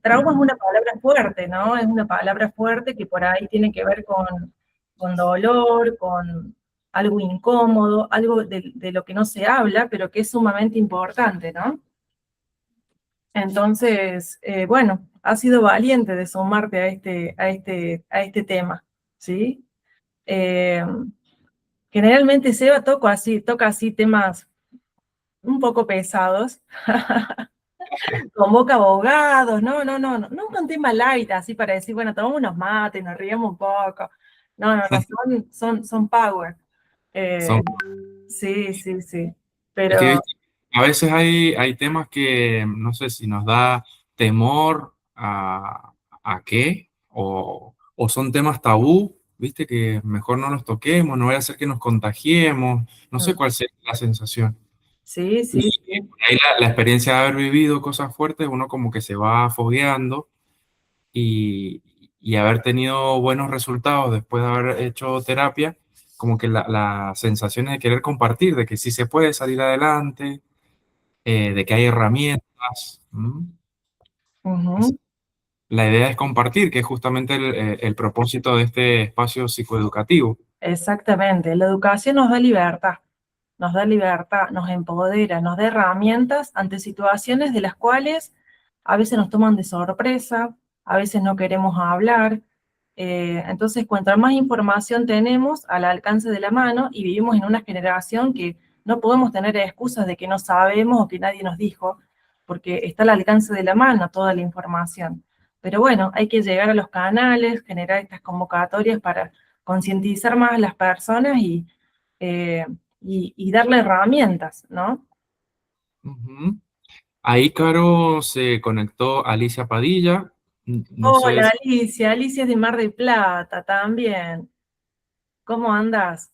Trauma es una palabra fuerte, ¿no? Es una palabra fuerte que por ahí tiene que ver con dolor, con algo incómodo, algo de lo que no se habla, pero que es sumamente importante, ¿no? Entonces, bueno, has sido valiente de sumarte a este tema, ¿sí? Eh, Generalmente Seba toca así temas un poco pesados, convoca abogados, no con tema light, así para decir, bueno, tomamos unos mates, nos ríamos un poco. No, son power. Son, Eh, sí, sí, sí. es que Pero ¿viste? A veces hay temas que no sé si nos da temor a qué, o son temas tabú, viste, que mejor no los toquemos, no vaya a ser que nos contagiemos, no sé cuál sea la sensación. sí, Y sí, sí. por ahí la experiencia de haber vivido cosas fuertes, uno como que se va fogueando y, y haber tenido buenos resultados después de haber hecho terapia, como que la sensación de querer compartir, de que sí se puede salir adelante, de que hay herramientas. Así- Ujú. la idea es compartir, que es justamente el propósito de este espacio psicoeducativo. Exactamente. La educación nos da libertad, nos empodera, nos da herramientas ante situaciones de las cuales a veces nos toman de sorpresa, a veces no queremos hablar. Entonces, cuanta más información tenemos al alcance de la mano y vivimos en una generación que no podemos tener excusas de que no sabemos o que nadie nos dijo, porque está al alcance de la mano toda la información. Pero bueno, hay que llegar a los canales, generar estas convocatorias para concientizar más a las personas eh, y darle herramientas, ¿no? Ujú. Ahí, Caro, se conectó Alicia Padilla. No sé, Hola Alicia, Alicia es de Mar del Plata también. ¿Cómo andas?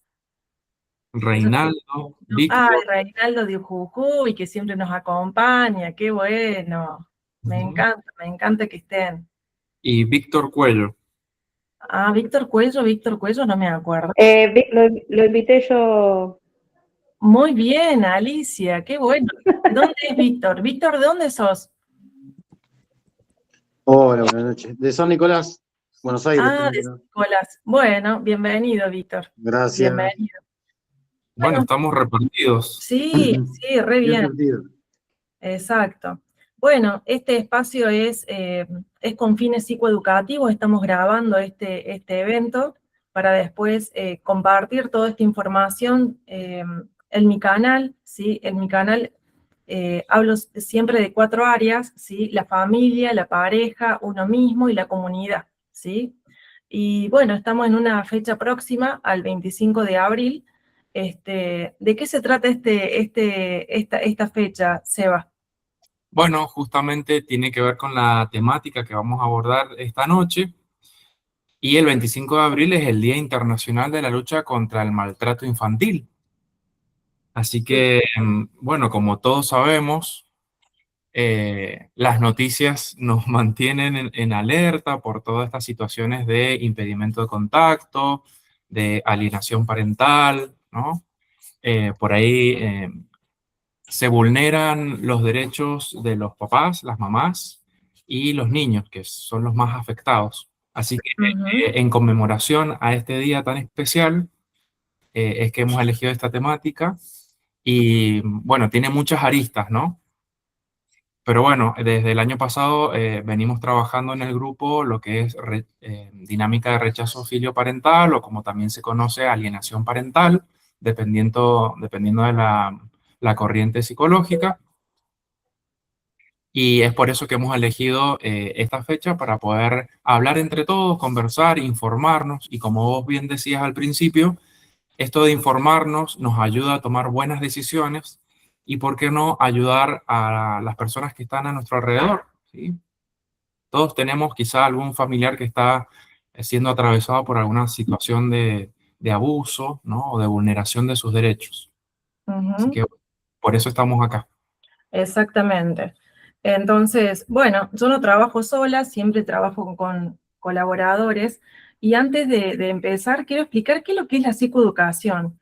Ella Reinaldo, Ay, Víctor. Reinaldo de Jujuy, que siempre nos acompaña, qué bueno. Ujú. Me encanta que estén. Y Víctor Cuello. Ah, Víctor Cuello, no me acuerdo. Lo invité yo. Muy bien, Alicia, qué bueno. ¿De dónde es Víctor? Víctor, ¿de dónde sos? Hola, buenas noches. De San Nicolás, Buenos Aires, Ah, tengo de que San no. Nicolás. Bueno, bienvenido, Víctor. Gracias. Bienvenido. Bueno, Bueno, estamos repartidos. sí, sí, re Bien bien. sentido. Exacto. Bueno, este espacio es con fines psicoeducativos, estamos grabando este evento para después compartir toda esta información en mi canal, ¿sí? En mi canal hablo siempre de 4 áreas, ¿sí? La familia, la pareja, uno mismo y la comunidad, ¿sí? Y bueno, estamos en una fecha próxima, al 25 de abril. ¿De qué se trata esta fecha, Seba? Bueno, justamente tiene que ver con la temática que vamos a abordar esta noche. Y el 25 de abril es el Día Internacional de la Lucha contra el Maltrato Infantil. Así que, bueno, como todos sabemos, las noticias nos mantienen en alerta por todas estas situaciones de impedimento de contacto, de alienación parental, ¿no? Por ahí se vulneran los derechos de los papás, las mamás y los niños, que son los más afectados. Así que Ujú. en conmemoración a este día tan especial, es que hemos elegido esta temática y bueno, tiene muchas aristas, ¿no? Pero bueno, desde el año pasado venimos trabajando en el grupo lo que es dinámica de rechazo filioparental o como también se conoce alienación parental, dependiendo de la corriente psicológica. Y es por eso que hemos elegido esta fecha para poder hablar entre todos, conversar, informarnos y como vos bien decías al principio, esto de informarnos nos ayuda a tomar buenas decisiones y, ¿por qué no, ayudar a las personas que están a nuestro alrededor? ¿Sí? Todos tenemos quizá algún familiar que está siendo atravesado por alguna situación de abuso, ¿no? O de vulneración de sus derechos. Así Ujú. que por eso estamos acá. Exactamente. Entonces, bueno, yo no trabajo sola, siempre trabajo con colaboradores. Y antes de empezar, quiero explicar qué es lo que es la psicoeducación.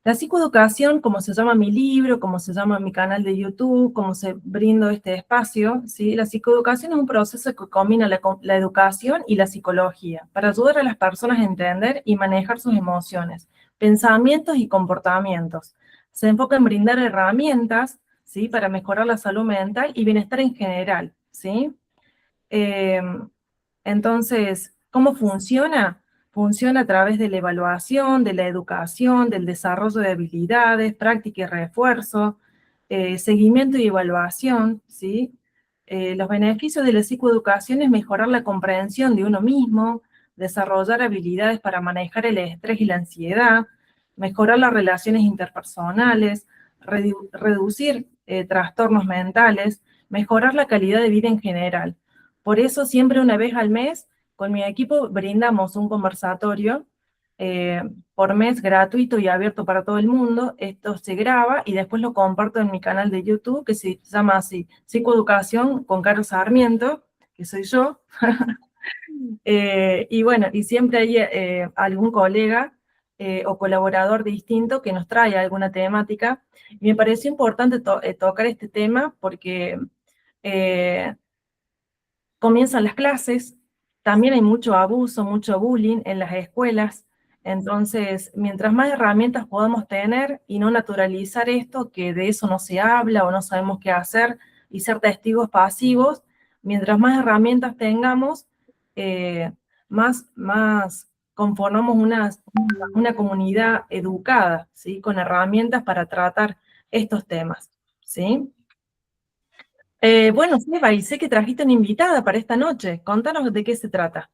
La psicoeducación, como se llama mi libro, como se llama mi canal de YouTube, como se brindo este espacio, ¿sí? La psicoeducación es un proceso que combina la educación y la psicología para ayudar a las personas a entender y manejar sus emociones, pensamientos y comportamientos. Se enfoca en brindar herramientas, ¿sí? Para mejorar la salud mental y bienestar en general, ¿sí? Eh, entonces, ¿cómo funciona? Funciona a través de la evaluación, de la educación, del desarrollo de habilidades, práctica y refuerzo, seguimiento y evaluación, ¿sí? Los beneficios de la psicoeducación es mejorar la comprensión de uno mismo, desarrollar habilidades para manejar el estrés y la ansiedad, mejorar las relaciones interpersonales, reducir trastornos mentales, mejorar la calidad de vida en general. Por eso siempre una vez al mes con mi equipo brindamos un conversatorio por mes gratuito y abierto para todo el mundo. Esto se graba y después lo comparto en mi canal de YouTube que se llama así, Psicoeducación con Carlos Sarmiento, que soy yo. Y bueno, y siempre hay algún colega o colaborador distinto que nos trae alguna temática. Y me pareció importante tocar este tema porque comienzan las clases, también hay mucho abuso, mucho bullying en las escuelas, entonces mientras más herramientas podamos tener y no naturalizar esto, que de eso no se habla o no sabemos qué hacer y ser testigos pasivos, mientras más herramientas tengamos, más conformamos una comunidad educada, ¿sí? Con herramientas para tratar estos temas, ¿sí? Bueno, Seba, y sé que trajiste una invitada para esta noche. Contanos de qué se trata.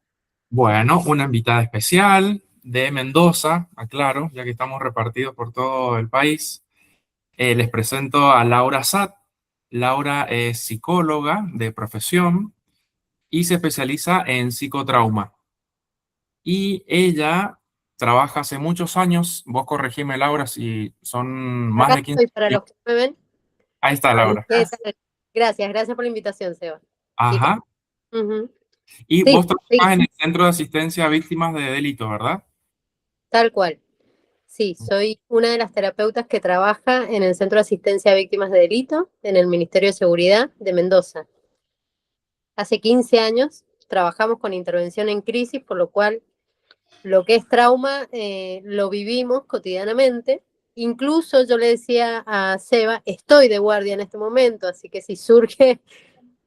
Bueno, una invitada especial de Mendoza, aclaro, ya que estamos repartidos por todo el país. Les presento a Laura Satt. Laura es psicóloga de profesión y se especializa en psicotrauma. Y ella trabaja hace muchos años, vos corregime, Laura, si son más Acá de 15 estoy para años. los que me ven. Ahí está, Laura. ¿Qué tal? Gracias por la invitación, Seba. Ajá. Ujú. Y Sí, vos sí, trabajás en el Centro de Asistencia a Víctimas de Delitos, ¿verdad? tal cual. Sí, soy una de las terapeutas que trabaja en el Centro de Asistencia a Víctimas de Delito, en el Ministerio de Seguridad de Mendoza. Hace 15 años trabajamos con intervención en crisis, por lo cual lo que es trauma lo vivimos cotidianamente. Incluso yo le decía a Seba, estoy de guardia en este momento, así que si surge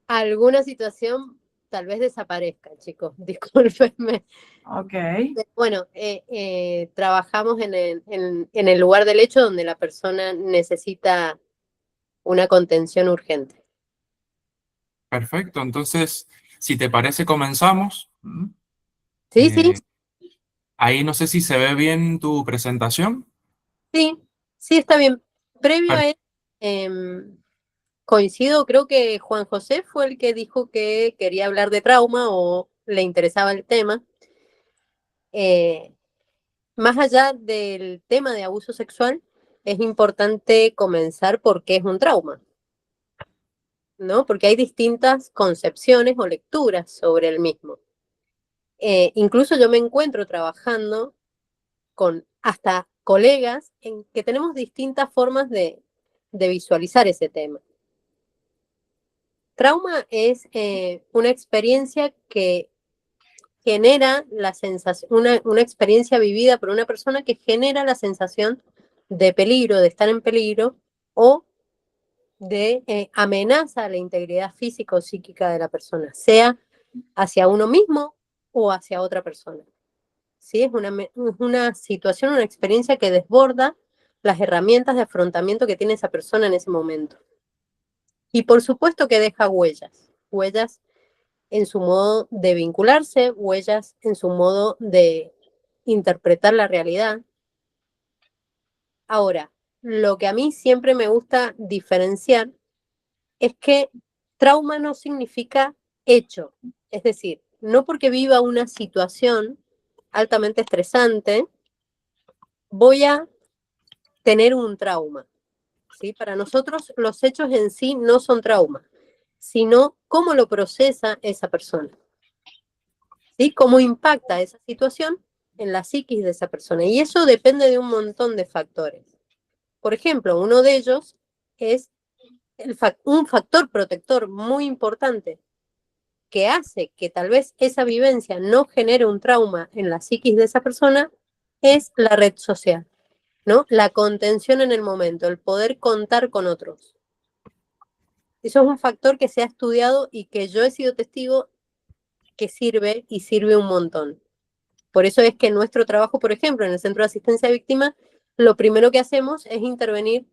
alguna situación, tal vez desaparezca, chicos, discúlpenme. Ok, Bueno, trabajamos en el lugar del hecho donde la persona necesita una contención urgente. Perfecto. Entonces, si te parece, comenzamos. Sí, sí, Ahí no sé si se ve bien tu presentación. sí, está bien. Previo Per- a él, coincido, creo que Juan José fue el que dijo que quería hablar de trauma o le interesaba el tema. Más allá del tema de abuso sexual, es importante comenzar por qué es un trauma, ¿no? Porque hay distintas concepciones o lecturas sobre el mismo. Incluso yo me encuentro trabajando con hasta colegas en que tenemos distintas formas de visualizar ese tema. Trauma es una experiencia que genera la sensación, una experiencia vivida por una persona que genera la sensación de peligro, de estar en peligro o de amenaza a la integridad física o psíquica de la persona, sea hacia uno mismo o hacia otra persona. ¿Sí? Es una situación, una experiencia que desborda las herramientas de afrontamiento que tiene esa persona en ese momento. Y por supuesto que deja huellas en su modo de vincularse, huellas en su modo de interpretar la realidad. Ahora, lo que a mí siempre me gusta diferenciar es que trauma no significa hecho, es decir, no porque viva una situación altamente estresante, voy a tener un trauma. ¿Sí? Para nosotros los hechos en sí no son trauma, sino cómo lo procesa esa persona. ¿Sí? Cómo impacta esa situación en la psiquis de esa persona. Y eso depende de un montón de factores. Por ejemplo, uno de ellos es un factor protector muy importante que hace que tal vez esa vivencia no genere un trauma en la psiquis de esa persona, es la red social, ¿no? La contención en el momento, el poder contar con otros. Eso es un factor que se ha estudiado y que yo he sido testigo que sirve y sirve un montón. Por eso es que nuestro trabajo, por ejemplo, en el Centro de Asistencia a Víctimas, lo primero que hacemos es intervenir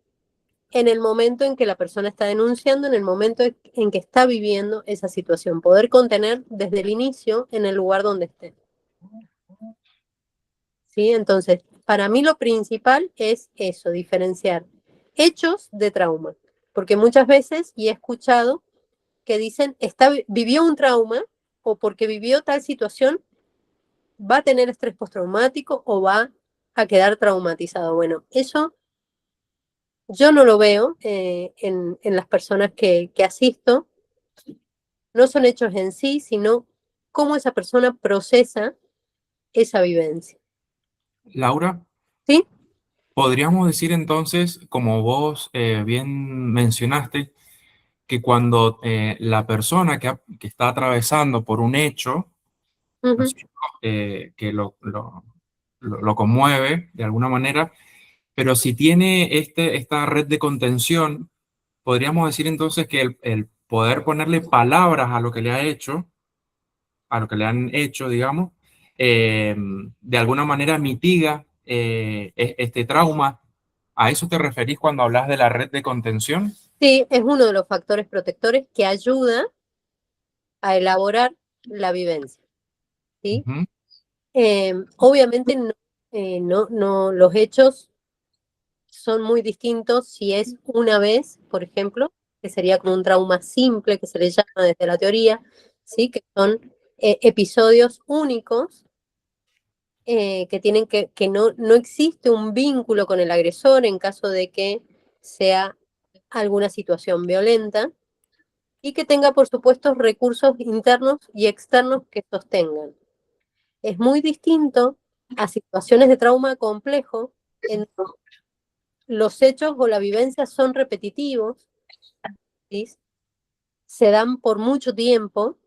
en el momento en que la persona está denunciando, en el momento en que está viviendo esa situación, poder contener desde el inicio en el lugar donde esté. ¿Sí? Entonces, para mí lo principal es eso, diferenciar hechos de trauma, porque muchas veces, y he escuchado que dicen, vivió un trauma o porque vivió tal situación, va a tener estrés postraumático o va a quedar traumatizado. Bueno, eso yo no lo veo en las personas que asisto. No son hechos en sí, sino cómo esa persona procesa esa vivencia. Laura, ¿Sí? podríamos decir entonces, como vos bien mencionaste, que cuando la persona que está atravesando por un hecho, ¿no es Ujú. cierto? Que lo conmueve de alguna manera, pero si tiene esta red de contención, podríamos decir entonces que el poder ponerle palabras a lo que le ha hecho, a lo que le han hecho, digamos, de alguna manera mitiga este trauma. ¿A eso te referís cuando hablas de la red de contención? Sí, es uno de los factores protectores que ayuda a elaborar la vivencia. ¿Sí? Ujú. Obviamente los hechos son muy distintos si es una vez, por ejemplo, que sería como un trauma simple, que se le llama desde la teoría, ¿sí? Que son episodios únicos que tienen que no existe un vínculo con el agresor en caso de que sea alguna situación violenta y que tenga, por supuesto, recursos internos y externos que sostengan. Es muy distinto a situaciones de trauma complejo en los hechos o la vivencia son repetitivos, ¿sí? Se dan por mucho tiempo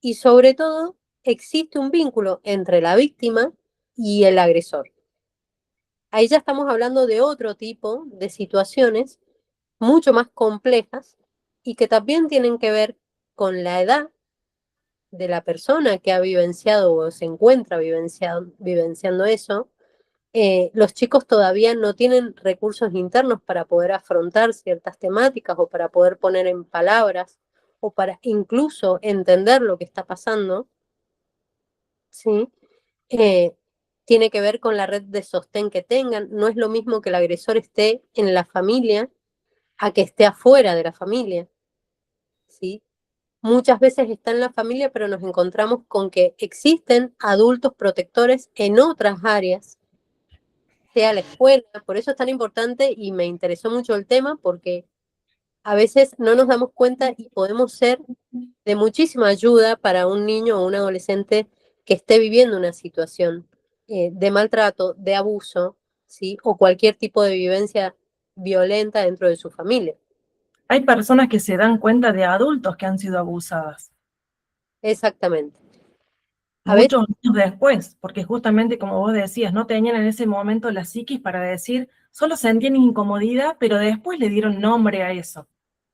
y sobre todo existe un vínculo entre la víctima y el agresor. Ahí ya estamos hablando de otro tipo de situaciones mucho más complejas y que también tienen que ver con la edad de la persona que ha vivenciado o se encuentra vivenciando eso. Los chicos todavía no tienen recursos internos para poder afrontar ciertas temáticas o para poder poner en palabras o para incluso entender lo que está pasando, ¿sí? Eh, Tiene que ver con la red de sostén que tengan. No es lo mismo que el agresor esté en la familia a que esté afuera de la familia, ¿sí? Muchas veces está en la familia, pero nos encontramos con que existen adultos protectores en otras áreas, sea la escuela. Por eso es tan importante y me interesó mucho el tema, porque a veces no nos damos cuenta y podemos ser de muchísima ayuda para un niño o un adolescente que esté viviendo una situación de maltrato, de abuso, ¿sí? O cualquier tipo de vivencia violenta dentro de su familia. Hay personas que se dan cuenta de adultos que han sido abusadas, Exactamente. A veces, muchos años después, porque justamente como vos decías, no tenían en ese momento la psiquis para decir, solo sentían incomodidad, pero después le dieron nombre a eso.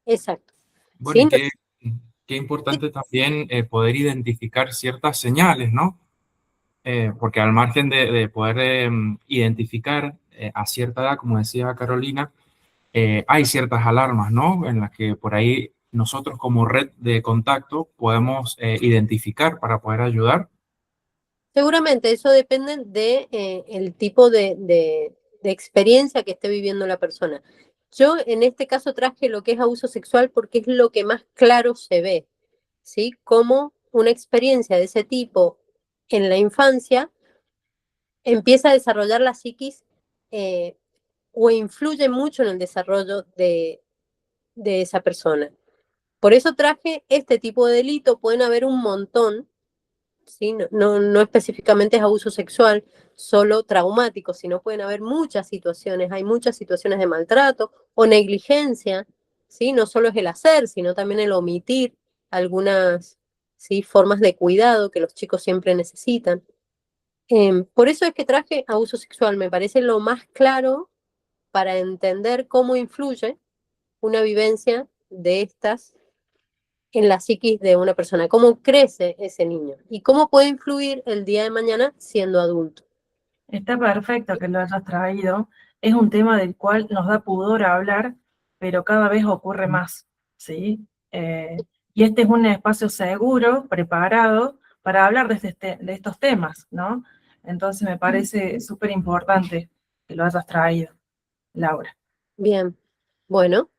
exacto. Bueno, ¿Sí? y qué importante también poder identificar ciertas señales, ¿no? Porque al margen de poder identificar a cierta edad, como decía Carolina, hay ciertas alarmas, ¿no? En las que por ahí nosotros como red de contacto podemos identificar para poder ayudar. Seguramente eso depende de el tipo de experiencia que esté viviendo la persona. Yo en este caso traje lo que es abuso sexual porque es lo que más claro se ve, ¿sí? Cómo una experiencia de ese tipo en la infancia empieza a desarrollar la psiquis eh, o influye mucho en el desarrollo de esa persona. Por eso traje este tipo de delito, pueden haber un montón, ¿sí? No específicamente es abuso sexual, solo traumático, sino pueden haber muchas situaciones, hay muchas situaciones de maltrato o negligencia, ¿sí? No solo es el hacer, sino también el omitir algunas, ¿sí? Formas de cuidado que los chicos siempre necesitan. Por eso es que traje abuso sexual, me parece lo más claro para entender cómo influye una vivencia de estas en la psiquis de una persona, cómo crece ese niño y cómo puede influir el día de mañana siendo adulto. Está perfecto que lo hayas traído. Es un tema del cual nos da pudor hablar, pero cada vez ocurre más, ¿sí? Y este es un espacio seguro, preparado, para hablar de estos temas, ¿no? Entonces me parece súper importante que lo hayas traído, Laura. Bien, bueno,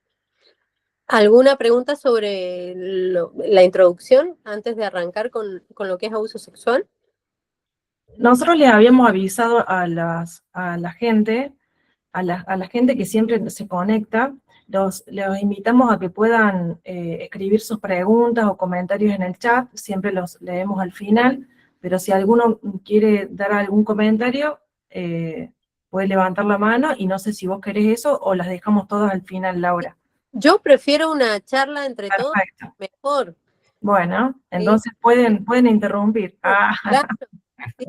¿alguna pregunta sobre la introducción antes de arrancar con lo que es abuso sexual? Nosotros les habíamos avisado a la gente, a la gente que siempre se conecta, los invitamos a que puedan escribir sus preguntas o comentarios en el chat, siempre los leemos al final, pero si alguno quiere dar algún comentario, puede levantar la mano, y no sé si vos querés eso o las dejamos todas al final, Laura. Yo prefiero una charla entre todos, Perfecto. mejor. Bueno, ¿Sí? entonces pueden interrumpir. Claro. Sí,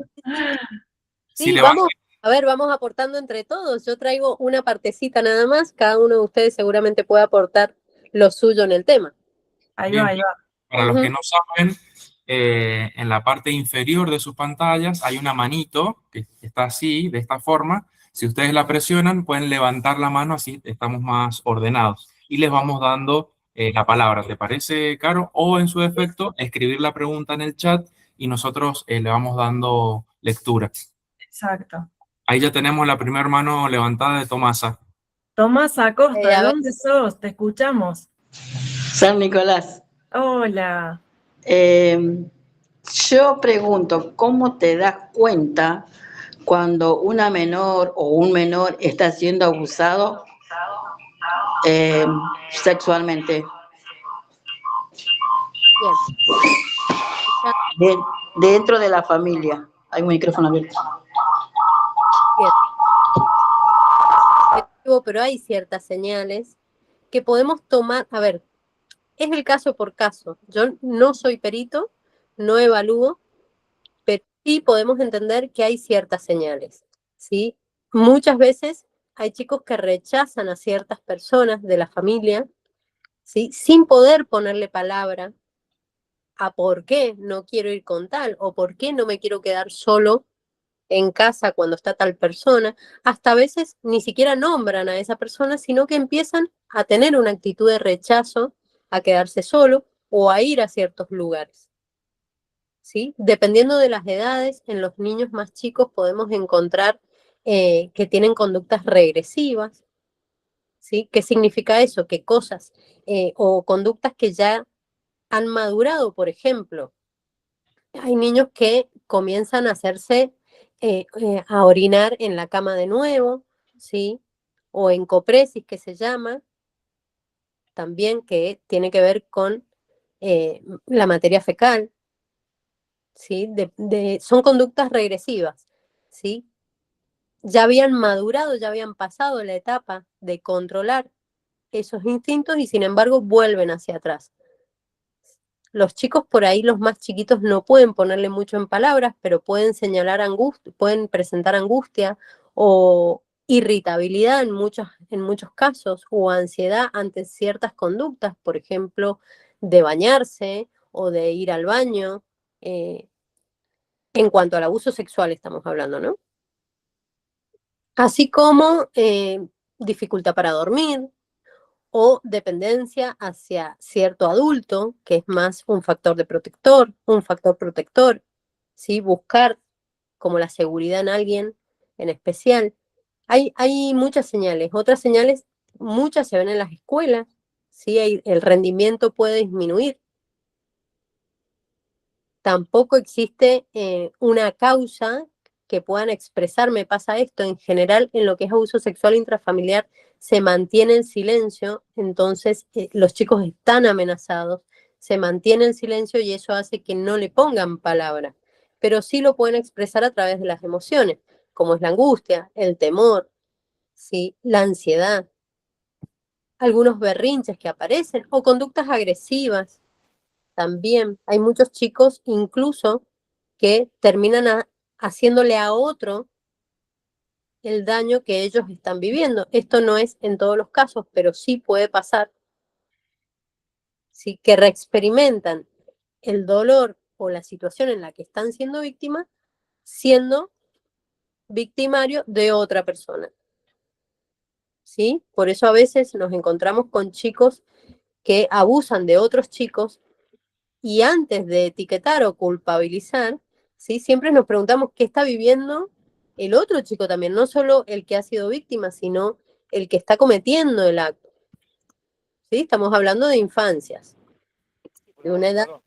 Si sí, levantan, vamos aportando entre todos. Yo traigo una partecita nada más, cada uno de ustedes seguramente puede aportar lo suyo en el tema. Ahí bien, va, ahí va. para los que Ujú. no saben, en la parte inferior de sus pantallas hay una manito que está así, de esta forma. Si ustedes la presionan, pueden levantar la mano, así estamos más ordenados. Y les vamos dando la palabra, ¿te parece, Caro? O en su defecto, escribir la pregunta en el chat y nosotros le vamos dando lectura. Exacto. Ahí ya tenemos la primera mano levantada de Tomasa. Tomás Acosta, ¿de A ver, dónde sos? Te escuchamos. San Nicolás, Hola. yo pregunto, ¿cómo te das cuenta cuando una menor o un menor está siendo abusado eh, sexualmente bien. de- dentro de la familia? Hay un micrófono abierto. Bien. Pero hay ciertas señales que podemos tomar. A ver, es el caso por caso. Yo no soy perito, no evalúo, pero sí podemos entender que hay ciertas señales, ¿sí? Muchas veces hay chicos que rechazan a ciertas personas de la familia, ¿sí? Sin poder ponerle palabra a por qué no quiero ir con tal o por qué no me quiero quedar solo en casa cuando está tal persona. Hasta a veces ni siquiera nombran a esa persona, sino que empiezan a tener una actitud de rechazo, a quedarse solo o a ir a ciertos lugares. ¿Sí? Dependiendo de las edades, en los niños más chicos podemos encontrar que tienen conductas regresivas. ¿Sí? ¿Qué significa eso? Que cosas o conductas que ya han madurado, por ejemplo. Hay niños que comienzan a hacerse, a orinar en la cama de nuevo, ¿sí? O en copresis, que se llama, también que tiene que ver con la materia fecal, ¿sí? Son conductas regresivas, ¿sí? Ya habían madurado, ya habían pasado la etapa de controlar esos instintos y sin embargo vuelven hacia atrás. Los chicos por ahí, los más chiquitos, no pueden ponerle mucho en palabras, pero pueden señalar angustia, pueden presentar angustia o irritabilidad en muchos casos, o ansiedad ante ciertas conductas, por ejemplo, de bañarse o de ir al baño. En cuanto al abuso sexual estamos hablando, ¿no? Así como dificultad para dormir o dependencia hacia cierto adulto, que es más un factor protector, ¿sí? Buscar como la seguridad en alguien en especial. Hay muchas señales. Otras señales, muchas se ven en las escuelas, ¿sí? El rendimiento puede disminuir. Tampoco existe una causa que puedan expresar, me pasa esto. En general, en lo que es abuso sexual intrafamiliar, se mantiene en silencio, entonces los chicos están amenazados, se mantiene en silencio y eso hace que no le pongan palabra. pero sí lo pueden expresar a través de las emociones, como es la angustia, el temor, ¿sí? La ansiedad, algunos berrinches que aparecen o conductas agresivas. También hay muchos chicos incluso que terminan haciéndole a otro el daño que ellos están viviendo. Esto no es en todos los casos, pero sí puede pasar, ¿sí? Que reexperimentan el dolor o la situación en la que están siendo víctimas, siendo victimario de otra persona, ¿sí? Por eso a veces nos encontramos con chicos que abusan de otros chicos y antes de etiquetar o culpabilizar, ¿sí? Siempre nos preguntamos qué está viviendo el otro chico también, no solo el que ha sido víctima, sino el que está cometiendo el acto, ¿sí? Estamos hablando de infancias, de una edad. Perdón,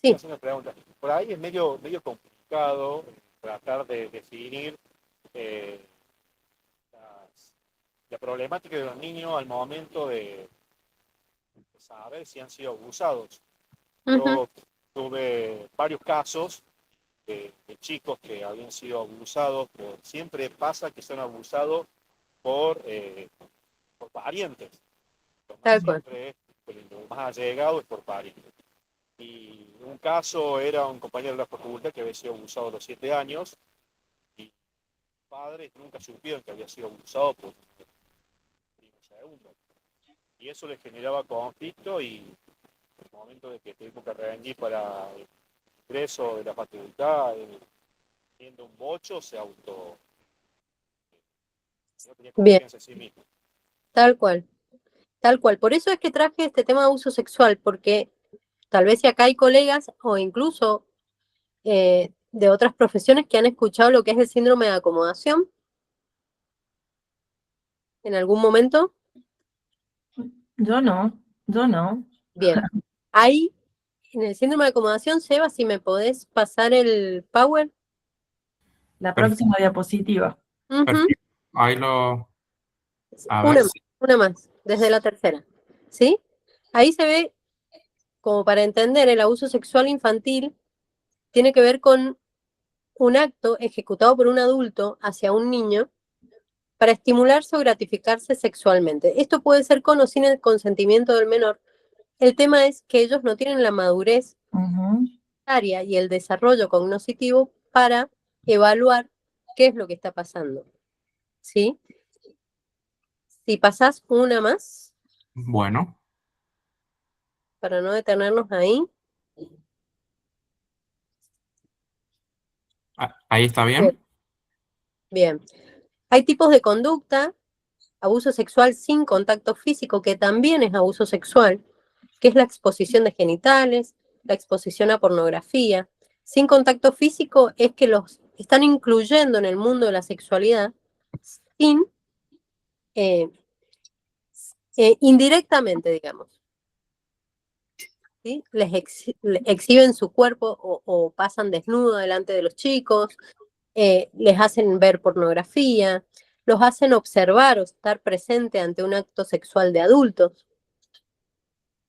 Sí. hacer una pregunta. Por ahí es medio complicado tratar de definir eh, la problemática de los niños al momento de saber si han sido abusados. Yo tuve varios casos de chicos que habían sido abusados, siempre pasa que son abusados por parientes. Tal cual. Siempre lo más allegado es por parientes. Y un caso era un compañero de la facultad que había sido abusado a los 7 años y los padres nunca supieron que había sido abusado por un primo segundo. Y eso le generaba conflicto y en el momento de que tuvimos que rendir para el ingreso de la facultad, teniendo un bocho, no tenía confianza en sí mismo. Tal cual, tal cual. Por eso es que traje este tema de abuso sexual, porque tal vez si acá hay colegas o incluso de otras profesiones que han escuchado lo que es el síndrome de acomodación en algún momento. Yo no. Bien, ahí en el síndrome de acomodación, Seba, si me podés pasar el power. La próxima diapositiva. Perfecto. Ahí lo... A Una ver más, si... una más, desde la tercera, ¿sí? Ahí se ve, como para entender, el abuso sexual infantil tiene que ver con un acto ejecutado por un adulto hacia un niño para estimularse o gratificarse sexualmente. Esto puede ser con o sin el consentimiento del menor. El tema es que ellos no tienen la madurez necesaria y el desarrollo cognoscitivo para evaluar qué es lo que está pasando, ¿sí? Si pasás una más, Bueno, para no detenernos ahí. ahí está bien. Bien. Hay tipos de conducta, abuso sexual sin contacto físico, que también es abuso sexual, que es la exposición de genitales, la exposición a pornografía. Sin contacto físico es que los están incluyendo en el mundo de la sexualidad sin indirectamente, digamos. ¿Sí? Les exhiben su cuerpo o pasan desnudo delante de los chicos, les hacen ver pornografía, los hacen observar o estar presente ante un acto sexual de adultos.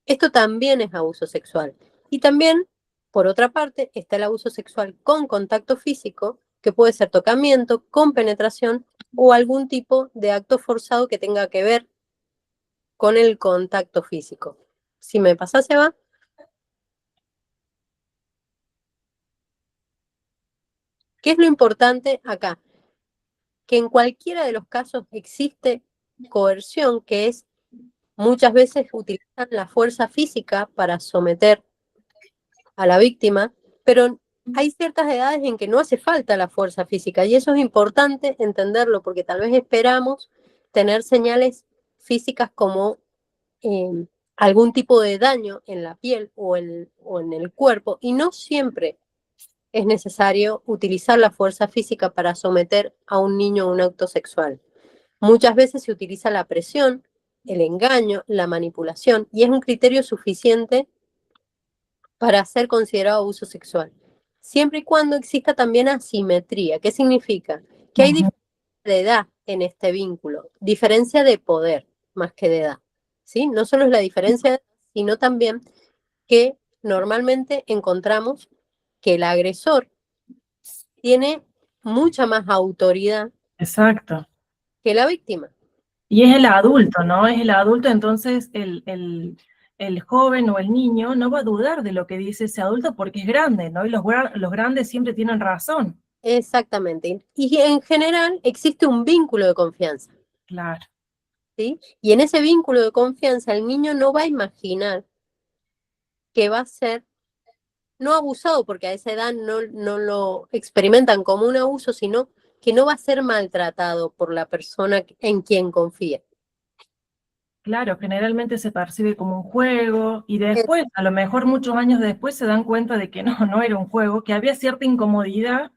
Esto también es abuso sexual. Y también, por otra parte, está el abuso sexual con contacto físico, que puede ser tocamiento, con penetración o algún tipo de acto forzado que tenga que ver con el contacto físico. Si me pasa, Seba. ¿Qué es lo importante acá? Que en cualquiera de los casos existe coerción, que es muchas veces utilizan la fuerza física para someter a la víctima, pero hay ciertas edades en que no hace falta la fuerza física y eso es importante entenderlo porque tal vez esperamos tener señales físicas como algún tipo de daño en la piel o en el cuerpo y no siempre es necesario utilizar la fuerza física para someter a un niño a un acto sexual. Muchas veces se utiliza la presión, el engaño, la manipulación, y es un criterio suficiente para ser considerado abuso sexual. Siempre y cuando exista también asimetría. ¿Qué significa? Que hay diferencia de edad en este vínculo, diferencia de poder más que de edad. ¿Sí? No solo es la diferencia de edad, sino también que normalmente encontramos que el agresor tiene mucha más autoridad Exacto. que la víctima. Y es el adulto, ¿no? Es el adulto, entonces el joven o el niño no va a dudar de lo que dice ese adulto porque es grande, ¿no? Y los grandes siempre tienen razón. Exactamente. Y en general existe un vínculo de confianza, Claro. ¿sí? Y en ese vínculo de confianza el niño no va a imaginar que va a ser no abusado, porque a esa edad no lo experimentan como un abuso, sino que no va a ser maltratado por la persona en quien confía. Claro, generalmente se percibe como un juego y después, a lo mejor muchos años después, se dan cuenta de que no era un juego, que había cierta incomodidad,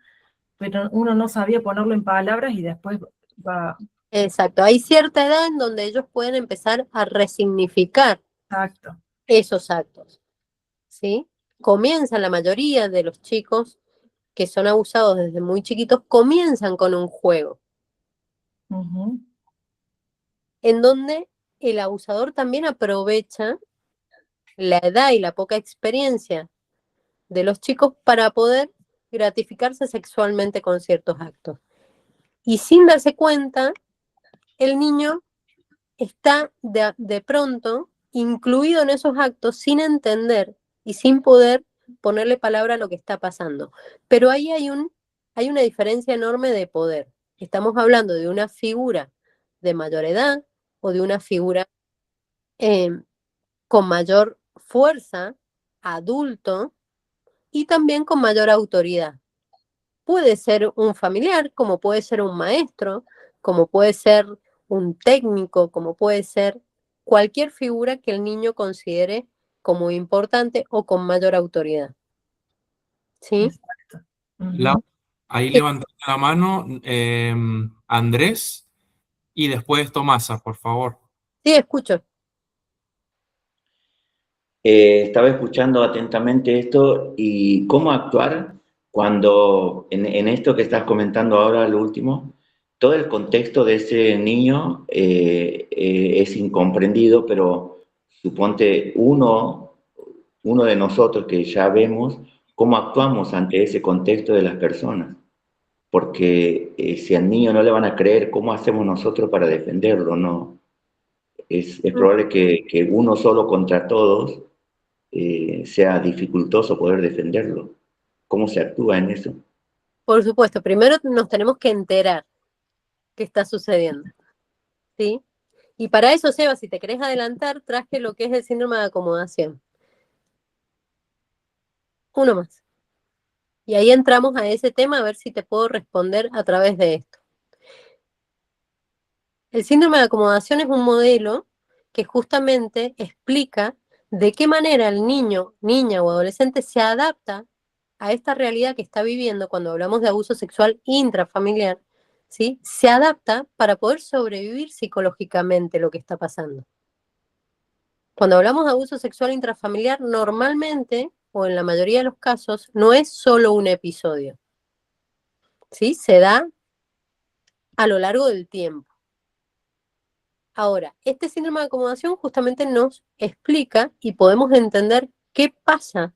pero uno no sabía ponerlo en palabras y después va. Exacto, hay cierta edad en donde ellos pueden empezar a resignificar Exacto. esos actos, ¿sí? Comienzan la mayoría de los chicos que son abusados desde muy chiquitos, comienzan con un juego, Ujú. en donde el abusador también aprovecha la edad y la poca experiencia de los chicos para poder gratificarse sexualmente con ciertos actos. Y sin darse cuenta, el niño está de pronto incluido en esos actos sin entender y sin poder ponerle palabra a lo que está pasando. Pero ahí hay una diferencia enorme de poder. Estamos hablando de una figura de mayor edad o de una figura con mayor fuerza, adulto, y también con mayor autoridad. Puede ser un familiar, como puede ser un maestro, como puede ser un técnico, como puede ser cualquier figura que el niño considere como importante o con mayor autoridad. ¿Sí? Exacto. La- Ujú. ahí levantando la mano, Andrés y después Tomasa, por favor. Sí, escucho. Estaba escuchando atentamente esto y cómo actuar cuando en esto que estás comentando ahora, lo último, todo el contexto de ese niño es incomprendido, pero suponte uno de nosotros que ya vemos cómo actuamos ante ese contexto de las personas, porque si al niño no le van a creer, ¿cómo hacemos nosotros para defenderlo? No, es probable que uno solo contra todos sea dificultoso poder defenderlo. ¿Cómo se actúa en eso? Por supuesto, primero nos tenemos que enterar qué está sucediendo. ¿Sí? Y para eso, Seba, si te querés adelantar, traje lo que es el síndrome de acomodación. Uno más. Y ahí entramos a ese tema a ver si te puedo responder a través de esto. El síndrome de acomodación es un modelo que justamente explica de qué manera el niño, niña o adolescente se adapta a esta realidad que está viviendo cuando hablamos de abuso sexual intrafamiliar, ¿sí? Se adapta para poder sobrevivir psicológicamente lo que está pasando. Cuando hablamos de abuso sexual intrafamiliar, normalmente, o en la mayoría de los casos, no es solo un episodio, ¿sí? Se da a lo largo del tiempo. Ahora, este síndrome de acomodación justamente nos explica y podemos entender qué pasa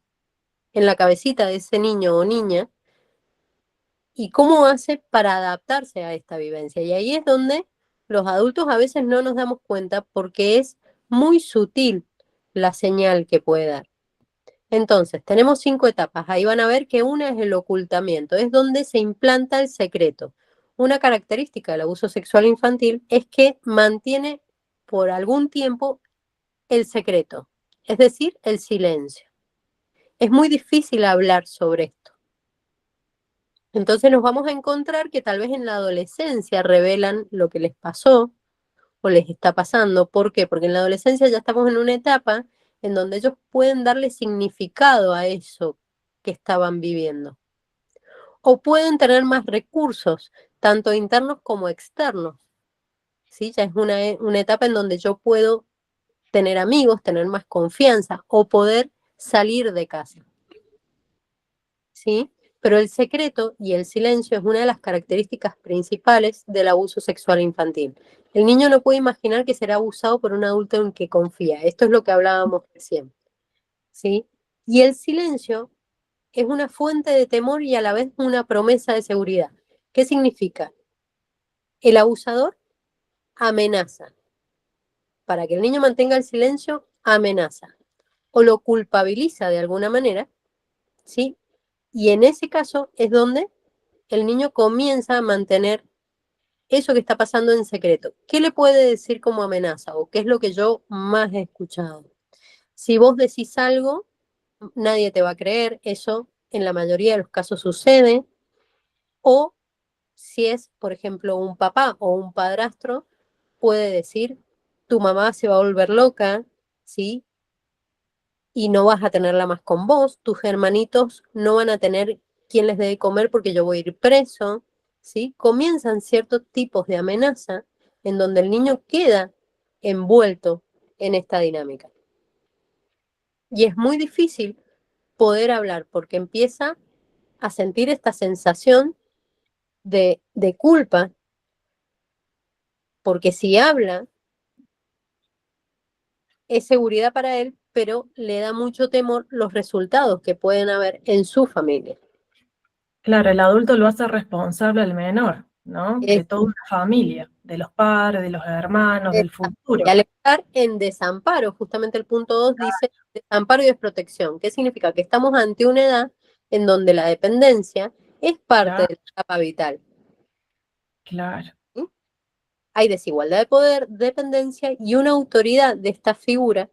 en la cabecita de ese niño o niña y cómo hace para adaptarse a esta vivencia. Y ahí es donde los adultos a veces no nos damos cuenta porque es muy sutil la señal que puede dar. Entonces, tenemos 5 etapas. Ahí van a ver que una es el ocultamiento, es donde se implanta el secreto. Una característica del abuso sexual infantil es que mantiene por algún tiempo el secreto, es decir, el silencio. Es muy difícil hablar sobre esto. Entonces nos vamos a encontrar que tal vez en la adolescencia revelan lo que les pasó o les está pasando. ¿Por qué? Porque en la adolescencia ya estamos en una etapa en donde ellos pueden darle significado a eso que estaban viviendo. O pueden tener más recursos, tanto internos como externos. ¿Sí? Ya es una etapa en donde yo puedo tener amigos, tener más confianza o poder salir de casa. ¿Sí? Pero el secreto y el silencio es una de las características principales del abuso sexual infantil. El niño no puede imaginar que será abusado por un adulto en que confía. Esto es lo que hablábamos recién. ¿Sí? Y el silencio es una fuente de temor y a la vez una promesa de seguridad. ¿Qué significa? El abusador amenaza. Para que el niño mantenga el silencio, amenaza. O lo culpabiliza de alguna manera, ¿sí? Y en ese caso es donde el niño comienza a mantener eso que está pasando en secreto. ¿Qué le puede decir como amenaza? O qué es lo que yo más he escuchado. Si vos decís algo, nadie te va a creer. Eso en la mayoría de los casos sucede. O si es, por ejemplo, un papá o un padrastro, puede decir, tu mamá se va a volver loca, ¿sí? Y no vas a tenerla más con vos, tus hermanitos no van a tener quien les dé de comer porque yo voy a ir preso, ¿sí? Comienzan ciertos tipos de amenaza en donde el niño queda envuelto en esta dinámica. Y es muy difícil poder hablar porque empieza a sentir esta sensación de culpa, porque si habla, es seguridad para él, pero le da mucho temor los resultados que pueden haber en su familia. Claro, el adulto lo hace responsable al menor, ¿no? De Es- toda una familia, de los padres, de los hermanos, del futuro. Y al estar en desamparo, justamente el punto 2 dice desamparo y desprotección. ¿Qué significa? Que estamos ante una edad en donde la dependencia es parte Claro, de la etapa vital. claro, ¿Sí? Hay desigualdad de poder, dependencia y una autoridad de esta figura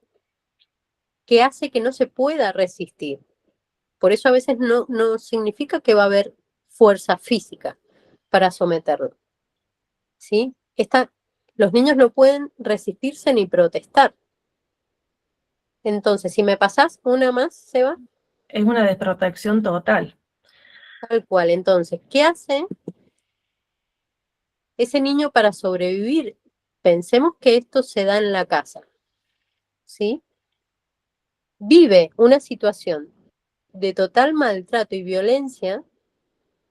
que hace que no se pueda resistir. Por eso a veces no significa que va a haber fuerza física para someterlo. ¿Sí? Los niños no pueden resistirse ni protestar. Entonces, si me pasás una más, Seba, es una desprotección total. tal cual. Entonces, ¿qué hace ese niño para sobrevivir? Pensemos que esto se da en la casa, ¿sí? Vive una situación de total maltrato y violencia,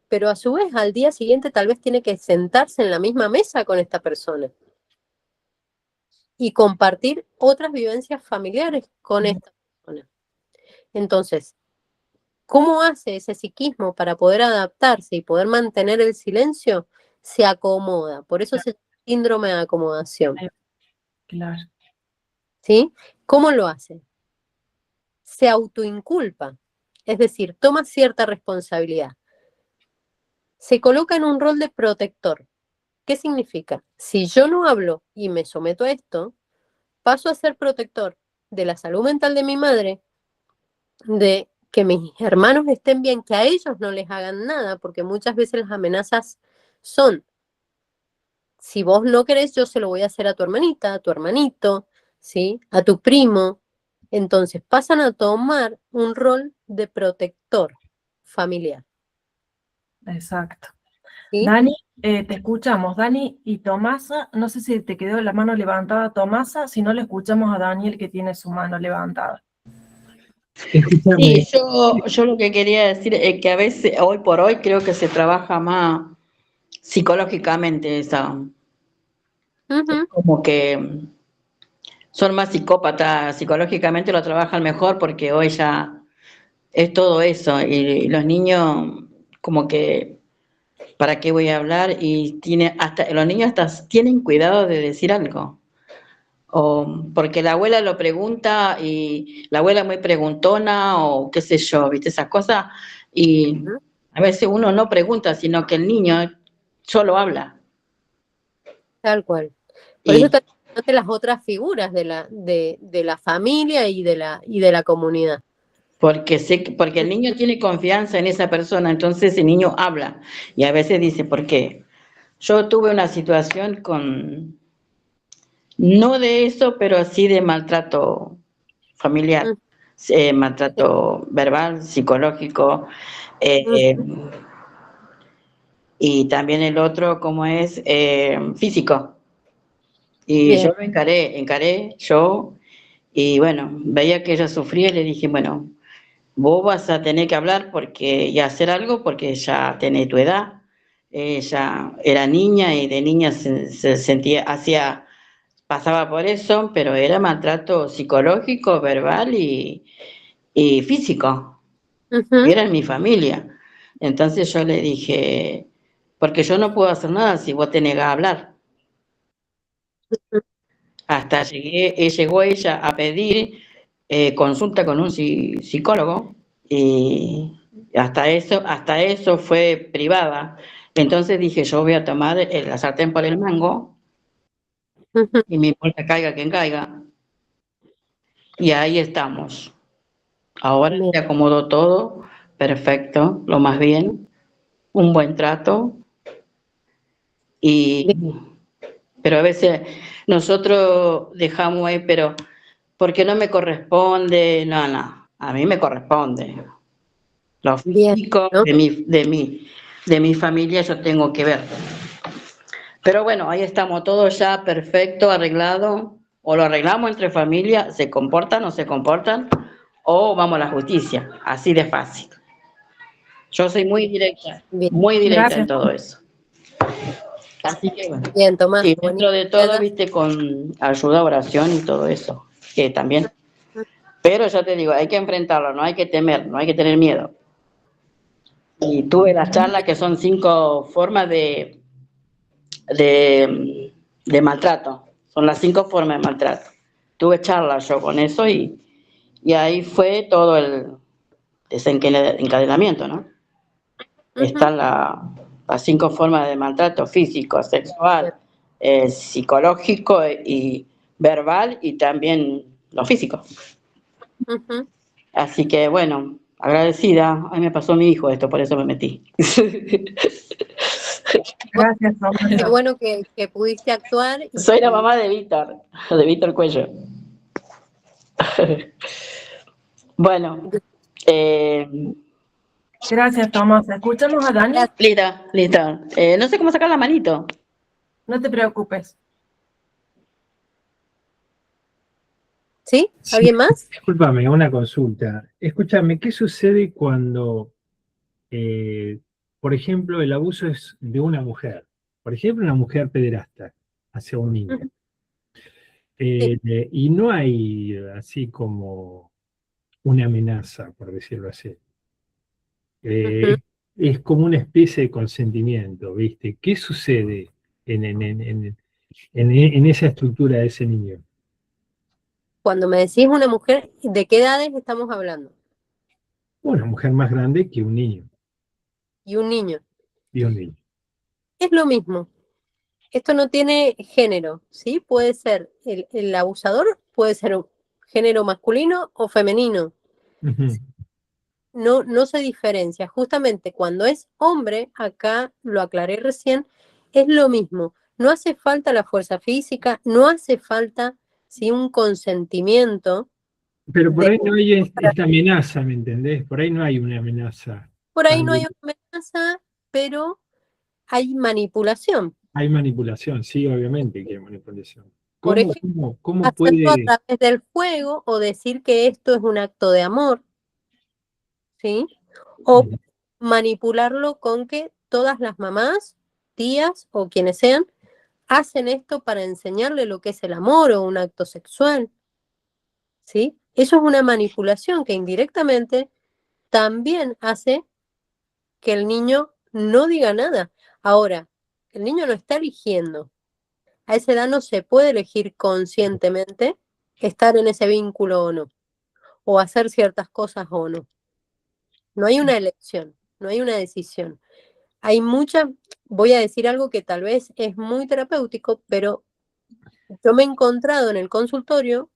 pero a su vez al día siguiente tal vez tiene que sentarse en la misma mesa con esta persona y compartir otras vivencias familiares con esta persona. Entonces, ¿cómo hace ese psiquismo para poder adaptarse y poder mantener el silencio? Se acomoda. Por eso se llama síndrome de acomodación. Claro, ¿Sí? ¿Cómo lo hace? Se autoinculpa. Es decir, toma cierta responsabilidad. Se coloca en un rol de protector. ¿Qué significa? Si yo no hablo y me someto a esto, paso a ser protector de la salud mental de mi madre, de que mis hermanos estén bien, que a ellos no les hagan nada, porque muchas veces las amenazas son, si vos no querés, yo se lo voy a hacer a tu hermanita, a tu hermanito, ¿sí? A tu primo. Entonces pasan a tomar un rol de protector familiar, exacto. ¿sí? Dani, te escuchamos. Dani y Tomasa, no sé si te quedó la mano levantada Tomasa, si no le escuchamos a Daniel que tiene su mano levantada. Sí, yo lo que quería decir es que a veces, hoy por hoy, creo que se trabaja más psicológicamente esa, Ujú, como que son más psicópatas, psicológicamente lo trabajan mejor porque hoy ya es todo eso y los niños como que, ¿para qué voy a hablar? Y los niños hasta tienen cuidado de decir algo. O porque la abuela lo pregunta y la abuela muy preguntona o qué sé yo, ¿viste? Esas cosas. Y ujú, a veces uno no pregunta, sino que el niño solo habla. tal cual. Por eso Y también importante las otras figuras de la familia y de la comunidad. porque el niño tiene confianza en esa persona, entonces el niño habla. Y a veces dice, ¿por qué? Yo tuve una situación no de eso, pero sí de maltrato familiar, maltrato verbal, psicológico, eh, y también el otro, como es físico. Y Bien, yo lo encaré yo, y bueno, veía que ella sufría y le dije, bueno, vos vas a tener que hablar y hacer algo porque ya tenés tu edad. Ella era niña y de niña se sentía, pasaba por eso, pero era maltrato psicológico, verbal y físico. Ujú. y era en mi familia. Entonces yo le dije, porque yo no puedo hacer nada si vos te negás a hablar. Hasta llegó ella a pedir consulta con un psicólogo y hasta eso fue privada. Entonces dije, yo voy a tomar la sartén por el mango Ujú. y me importa caiga quien caiga. Y ahí estamos. Ahora Bien. se acomodó todo, perfecto, lo más bien, un buen trato. Y, pero a veces nosotros dejamos ahí, pero porque no me corresponde, no, a mí me corresponde. Lo Bien, físico ¿no? de mi familia yo tengo que ver. Pero bueno, ahí estamos todos ya perfecto, arreglado, o lo arreglamos entre familia, se comportan o se comportan, o vamos a la justicia, así de fácil. Yo soy Bien, muy directa en Gracias. todo eso. Así que bueno. bien, Tomás, Y buenísimo dentro de que todo, hayas- viste, con ayuda, oración y todo eso, que también. Pero ya te digo, hay que enfrentarlo, no hay que temer, no hay que tener miedo. Y tuve las charlas que son 5 formas de maltrato, son las 5 formas de maltrato. Tuve charlas yo con eso y ahí fue todo el desencadenamiento, ¿no? Ujú. Están las 5 formas de maltrato: físico, sexual, psicológico y verbal, y también lo físico. Ujú. Así que bueno, agradecida. Ay, me pasó mi hijo esto, por eso me metí. Gracias, Qué Tomás. bueno que pudiste actuar Soy la y mamá de Víctor Cuello. Bueno, Gracias, Tomás. Escuchamos a Dani. lista. No sé cómo sacar la manito. No te preocupes. ¿sí? Sí, ¿Alguien más? discúlpame, una consulta. Escúchame, ¿qué sucede cuando, por ejemplo, el abuso es de una mujer? Por ejemplo, una mujer pederasta hacia un niño. Ujú. Sí. Y no hay así como una amenaza, por decirlo así. Ujú. Es como una especie de consentimiento, ¿viste? ¿Qué sucede en esa estructura de ese niño? Cuando me decís una mujer, ¿de qué edades estamos hablando? Una mujer más grande que un niño, Y un niño. y un niño. Es lo mismo. Esto no tiene género, ¿sí? Puede ser el abusador, puede ser un género masculino o femenino. Ujú. No se diferencia. Justamente cuando es hombre, acá lo aclaré recién, es lo mismo. No hace falta la fuerza física, no hace falta, ¿sí? Un consentimiento. Pero por ahí no hay esta amenaza, ¿me entendés? Por ahí no hay una amenaza. Por ahí tan no hay di- una amenaza, pero hay manipulación. Hay manipulación, sí, obviamente que hay manipulación. Por ¿Cómo, ejemplo, cómo hacerlo a puede? través del juego o decir que esto es un acto de amor, ¿sí? O manipularlo con que todas las mamás, tías o quienes sean, hacen esto para enseñarle lo que es el amor o un acto sexual, ¿sí? Eso es una manipulación que indirectamente también hace que el niño no diga nada. Ahora, el niño no está eligiendo. A esa edad no se puede elegir conscientemente estar en ese vínculo o no, o hacer ciertas cosas o no. No hay una elección, no hay una decisión. Hay mucha, voy a decir algo que tal vez es muy terapéutico, pero yo me he encontrado en el consultorio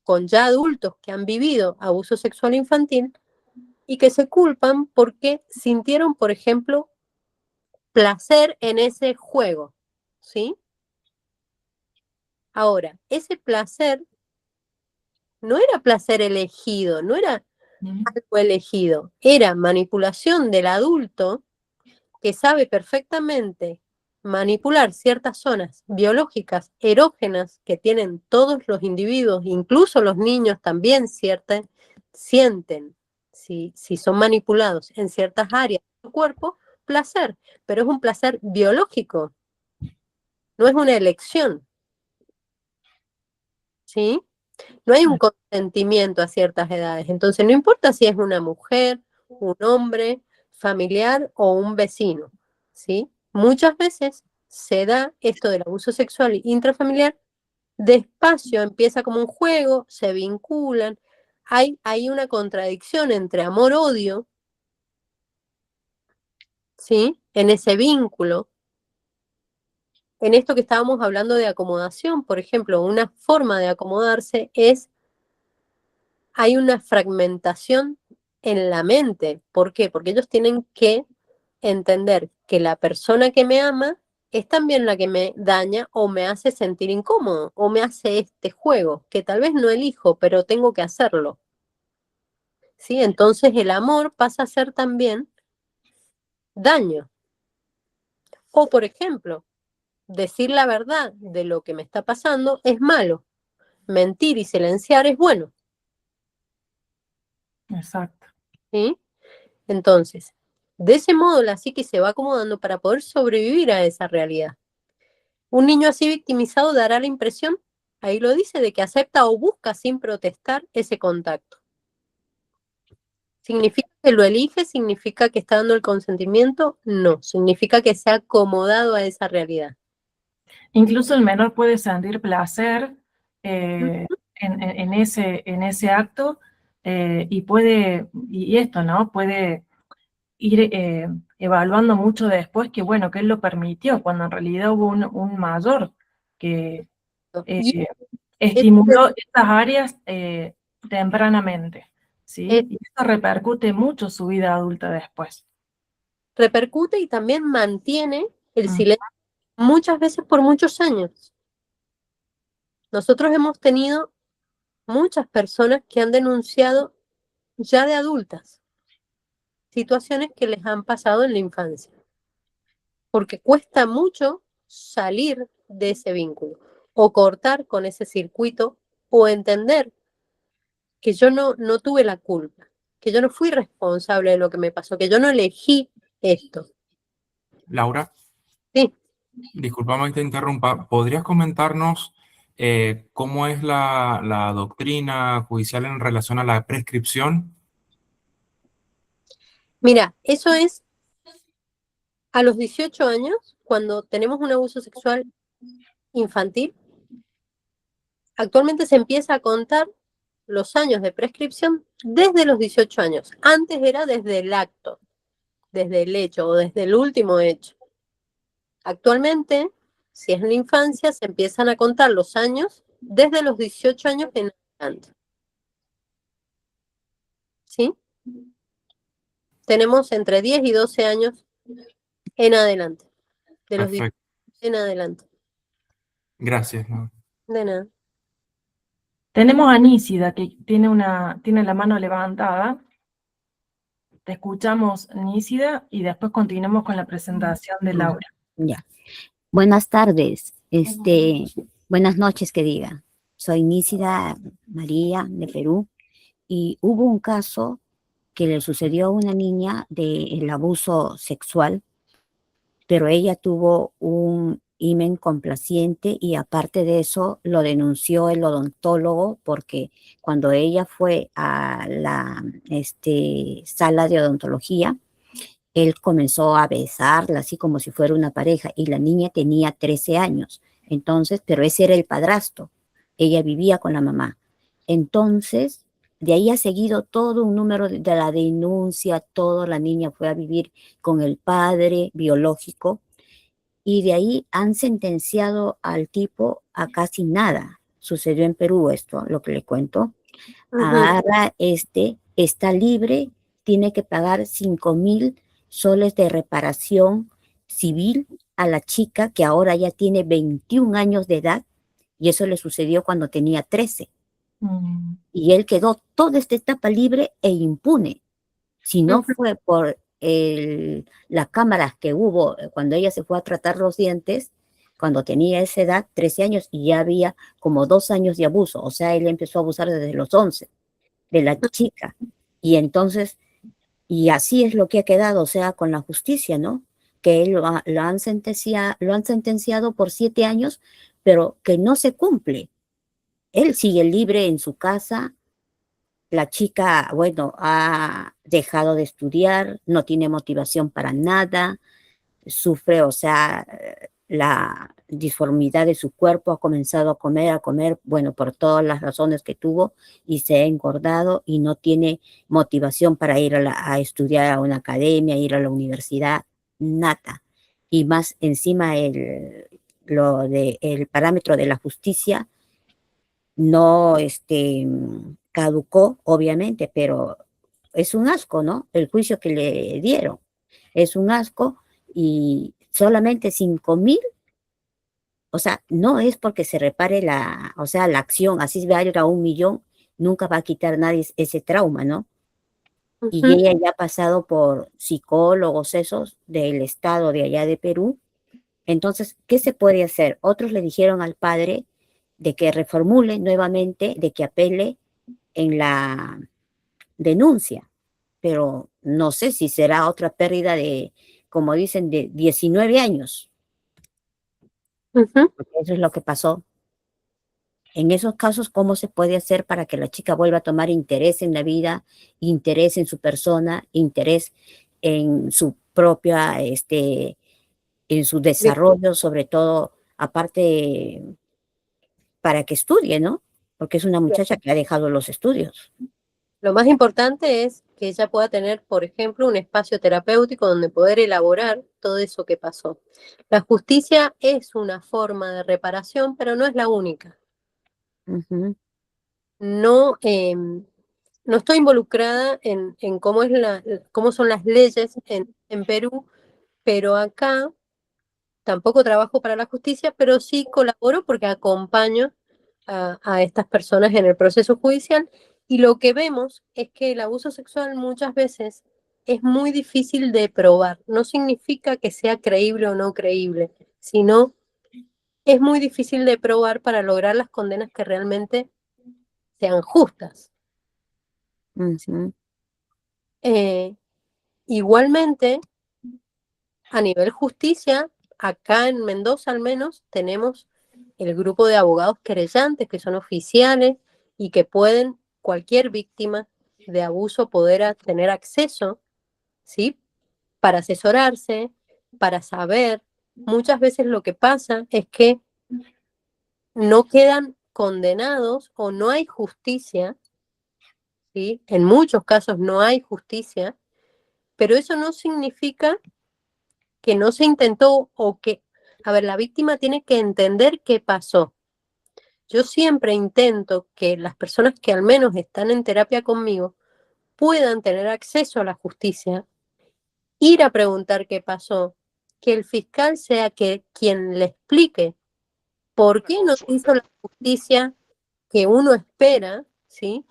con ya adultos que han vivido abuso sexual infantil y que se culpan porque sintieron, por ejemplo, placer en ese juego, ¿sí? Ahora, ese placer no era placer elegido, no era algo elegido, era manipulación del adulto que sabe perfectamente manipular ciertas zonas biológicas erógenas que tienen todos los individuos, incluso los niños también sienten, si son manipulados en ciertas áreas de su cuerpo, placer, pero es un placer biológico, no es una elección, ¿sí? No hay un consentimiento a ciertas edades, entonces no importa si es una mujer un hombre familiar o un vecino, ¿sí? Muchas veces se da esto del abuso sexual intrafamiliar, despacio empieza como un juego, se vinculan, hay una contradicción entre amor-odio, ¿sí? En ese vínculo. En esto que estábamos hablando de acomodación, por ejemplo, una forma de acomodarse es, hay una fragmentación en la mente. ¿Por qué? Porque ellos tienen que entender que la persona que me ama es también la que me daña o me hace sentir incómodo o me hace este juego, que tal vez no elijo, pero tengo que hacerlo. ¿Sí? Entonces el amor pasa a ser también daño. O, por ejemplo, decir la verdad de lo que me está pasando es malo. Mentir y silenciar es bueno. Exacto. ¿Sí? Entonces, de ese modo la psique se va acomodando para poder sobrevivir a esa realidad. Un niño así victimizado dará la impresión, ahí lo dice, de que acepta o busca sin protestar ese contacto. ¿Significa que lo elige? ¿Significa que está dando el consentimiento? No, significa que se ha acomodado a esa realidad. Incluso el menor puede sentir placer en ese acto y esto, ¿no? Puede ir evaluando mucho después que, bueno, que él lo permitió, cuando en realidad hubo un mayor que Y estimuló estas áreas tempranamente, ¿sí? es- Y eso repercute mucho su vida adulta después. repercute y también mantiene el Mm. silencio muchas veces por muchos años. Nosotros hemos tenido muchas personas que han denunciado ya de adultas situaciones que les han pasado en la infancia, porque cuesta mucho salir de ese vínculo o cortar con ese circuito o entender que yo no tuve la culpa, que yo no fui responsable de lo que me pasó, que yo no elegí esto. Laura, Sí, discúlpame que te interrumpa. ¿Podrías comentarnos cómo es la doctrina judicial en relación a la prescripción? mira, eso es a los 18 años, cuando tenemos un abuso sexual infantil, actualmente se empieza a contar los años de prescripción desde los 18 años. Antes era desde el acto, desde el hecho o desde el último hecho. Actualmente, si es en la infancia, se empiezan a contar los años desde los 18 años en adelante. ¿Sí? Tenemos entre 10 y 12 años en adelante. De los 18 Perfecto. en adelante. Gracias, Laura. De nada. Tenemos a Nísida, que tiene la mano levantada. Te escuchamos, Nísida, y después continuamos con la presentación de Laura. Ya. Buenas tardes, buenas noches que diga. Soy Nísida María de Perú y hubo un caso que le sucedió a una niña del abuso sexual, pero ella tuvo un himen complaciente y aparte de eso lo denunció el odontólogo porque cuando ella fue a la sala de odontología, él comenzó a besarla así como si fuera una pareja y la niña tenía 13 años. Entonces, pero ese era el padrastro. Ella vivía con la mamá. Entonces, de ahí ha seguido todo un número de la denuncia, todo. La niña fue a vivir con el padre biológico y de ahí han sentenciado al tipo a casi nada. Sucedió en Perú esto, lo que le cuento. Ahora está libre, tiene que pagar 5,000 soles de reparación civil a la chica que ahora ya tiene 21 años de edad y eso le sucedió cuando tenía 13. Y él quedó toda esta etapa libre e impune. Si no fue por las cámaras que hubo cuando ella se fue a tratar los dientes, cuando tenía esa edad, 13 años, y ya había como 2 años de abuso. O sea, él empezó a abusar desde los 11 de la chica. Y entonces, y así es lo que ha quedado, o sea, con la justicia, ¿no? Que él lo han sentenciado por 7 años, pero que no se cumple. Él sigue libre en su casa, la chica, bueno, ha dejado de estudiar, no tiene motivación para nada, sufre, o sea, la disformidad de su cuerpo, ha comenzado a comer, bueno, por todas las razones que tuvo y se ha engordado y no tiene motivación para ir a estudiar a una academia, ir a la universidad, nada. Y más encima el parámetro de la justicia no caducó, obviamente, pero es un asco, ¿no? El juicio que le dieron es un asco y solamente 5.000, o sea, no es porque se repare o sea, la acción, así valga 1.000.000, nunca va a quitar nadie ese trauma, ¿no? Y Ujú. ella ya ha pasado por psicólogos esos del estado de allá de Perú. Entonces, ¿qué se puede hacer? Otros le dijeron al padre de que reformule nuevamente, de que apele en la denuncia, pero no sé si será otra pérdida de, como dicen, de 19 años. Ujú. Eso es lo que pasó. En esos casos, ¿cómo se puede hacer para que la chica vuelva a tomar interés en la vida, interés en su persona, interés en su propia, en su desarrollo, sobre todo, aparte, para que estudie, ¿no? Porque es una muchacha que ha dejado los estudios. Lo más importante es que ella pueda tener, por ejemplo, un espacio terapéutico donde poder elaborar todo eso que pasó. La justicia es una forma de reparación, pero no es la única. Ujú, No, no estoy involucrada en cómo cómo son las leyes en Perú, pero acá tampoco trabajo para la justicia, pero sí colaboro porque acompaño a estas personas en el proceso judicial, y lo que vemos es que el abuso sexual muchas veces es muy difícil de probar. No significa que sea creíble o no creíble, sino es muy difícil de probar para lograr las condenas que realmente sean justas. ujú, Eh, Igualmente, a nivel justicia, acá en Mendoza al menos, tenemos el grupo de abogados querellantes que son oficiales y que pueden, cualquier víctima de abuso, poder tener acceso, ¿sí? Para asesorarse, para saber. Muchas veces lo que pasa es que no quedan condenados o no hay justicia, ¿sí? En muchos casos no hay justicia, pero eso no significa que no se intentó o que, a ver, la víctima tiene que entender qué pasó. Yo siempre intento que las personas que al menos están en terapia conmigo puedan tener acceso a la justicia, ir a preguntar qué pasó, que el fiscal sea quien le explique por qué no se hizo la justicia que uno espera, ¿sí?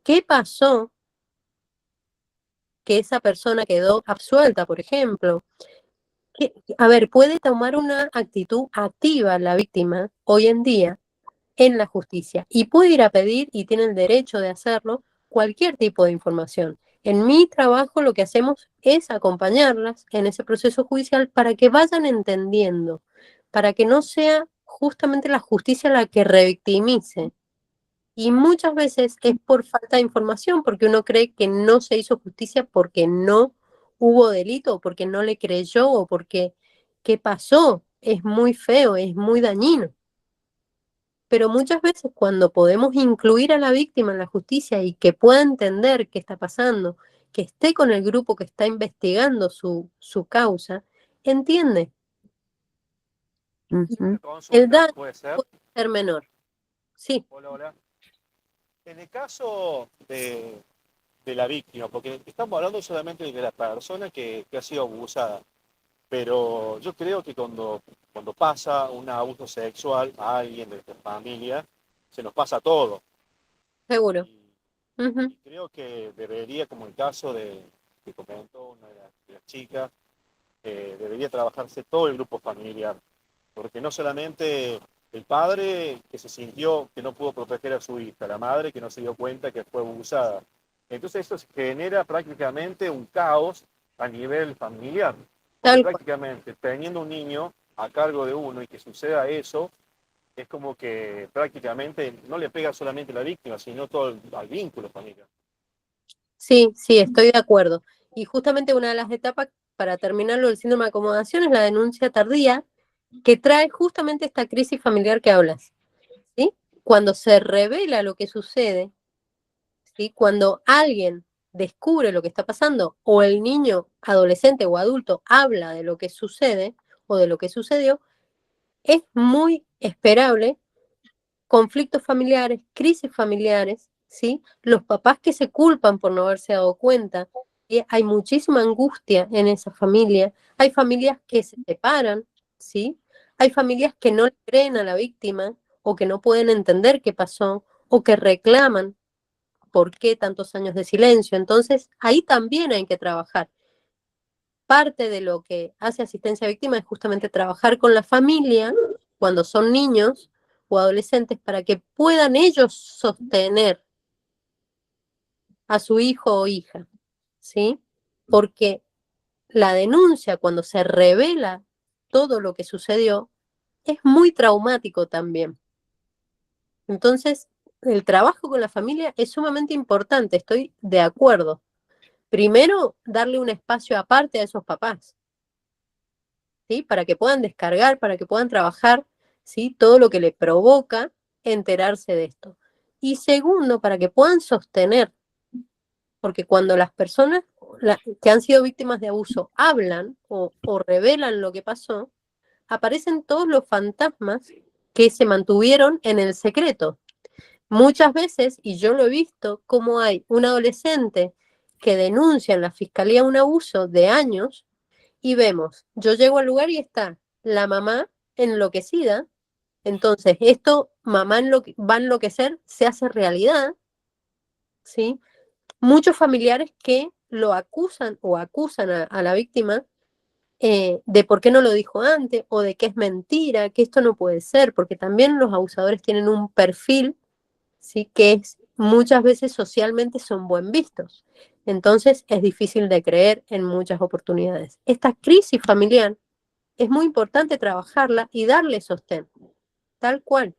¿Qué pasó que esa persona quedó absuelta, por ejemplo? A ver, puede tomar una actitud activa la víctima hoy en día en la justicia y puede ir a pedir, y tiene el derecho de hacerlo, cualquier tipo de información. En mi trabajo lo que hacemos es acompañarlas en ese proceso judicial para que vayan entendiendo, para que no sea justamente la justicia la que revictimice. Y muchas veces es por falta de información, porque uno cree que no se hizo justicia porque no hubo delito, o porque no le creyó, o porque qué pasó. Es muy feo, es muy dañino. Pero muchas veces cuando podemos incluir a la víctima en la justicia y que pueda entender qué está pasando, que esté con el grupo que está investigando su causa, entiende. ujú. El Consulta, daño puede ser. puede ser menor. Sí, Hola, hola. En el caso de la víctima, porque estamos hablando solamente de la persona que ha sido abusada, pero yo creo que cuando pasa un abuso sexual a alguien de nuestra familia, se nos pasa todo. seguro. Y, Ujú. y creo que debería, como el caso que comentó una de las chicas, debería trabajarse todo el grupo familiar, porque no solamente el padre que se sintió que no pudo proteger a su hija, la madre que no se dio cuenta que fue abusada. Entonces eso genera prácticamente un caos a nivel familiar, porque Tal cual. prácticamente teniendo un niño a cargo de uno y que suceda eso, es como que prácticamente no le pega solamente a la víctima, sino todo al vínculo familiar. Sí, sí, estoy de acuerdo. Y justamente una de las etapas para terminarlo del síndrome de acomodación es la denuncia tardía, que trae justamente esta crisis familiar que hablas, ¿sí? Cuando se revela lo que sucede, ¿sí? Cuando alguien descubre lo que está pasando o el niño, adolescente o adulto habla de lo que sucede o de lo que sucedió, es muy esperable conflictos familiares, crisis familiares, ¿sí? Los papás que se culpan por no haberse dado cuenta, y hay muchísima angustia en esa familia, hay familias que se separan, ¿sí? Hay familias que no le creen a la víctima o que no pueden entender qué pasó o que reclaman por qué tantos años de silencio. Entonces, ahí también hay que trabajar. Parte de lo que hace asistencia a víctima es justamente trabajar con la familia cuando son niños o adolescentes para que puedan ellos sostener a su hijo o hija, ¿sí? Porque la denuncia, cuando se revela todo lo que sucedió, es muy traumático también. Entonces, el trabajo con la familia es sumamente importante, estoy de acuerdo. Primero, darle un espacio aparte a esos papás, ¿sí? Para que puedan descargar, para que puedan trabajar, ¿sí? Todo lo que le provoca enterarse de esto. Y segundo, para que puedan sostener, porque cuando las personas que han sido víctimas de abuso hablan o revelan lo que pasó, aparecen todos los fantasmas que se mantuvieron en el secreto. Muchas veces, y yo lo he visto, como hay un adolescente que denuncia en la fiscalía un abuso de años y vemos, yo llego al lugar y está la mamá enloquecida, entonces esto, mamá va a enloquecer, se hace realidad, ¿sí? Muchos familiares que lo acusan o acusan a la víctima de por qué no lo dijo antes o de que es mentira, que esto no puede ser, porque también los abusadores tienen un perfil, ¿sí? Que es, muchas veces socialmente son buen vistos. Entonces es difícil de creer en muchas oportunidades. Esta crisis familiar es muy importante trabajarla y darle sostén, tal cual,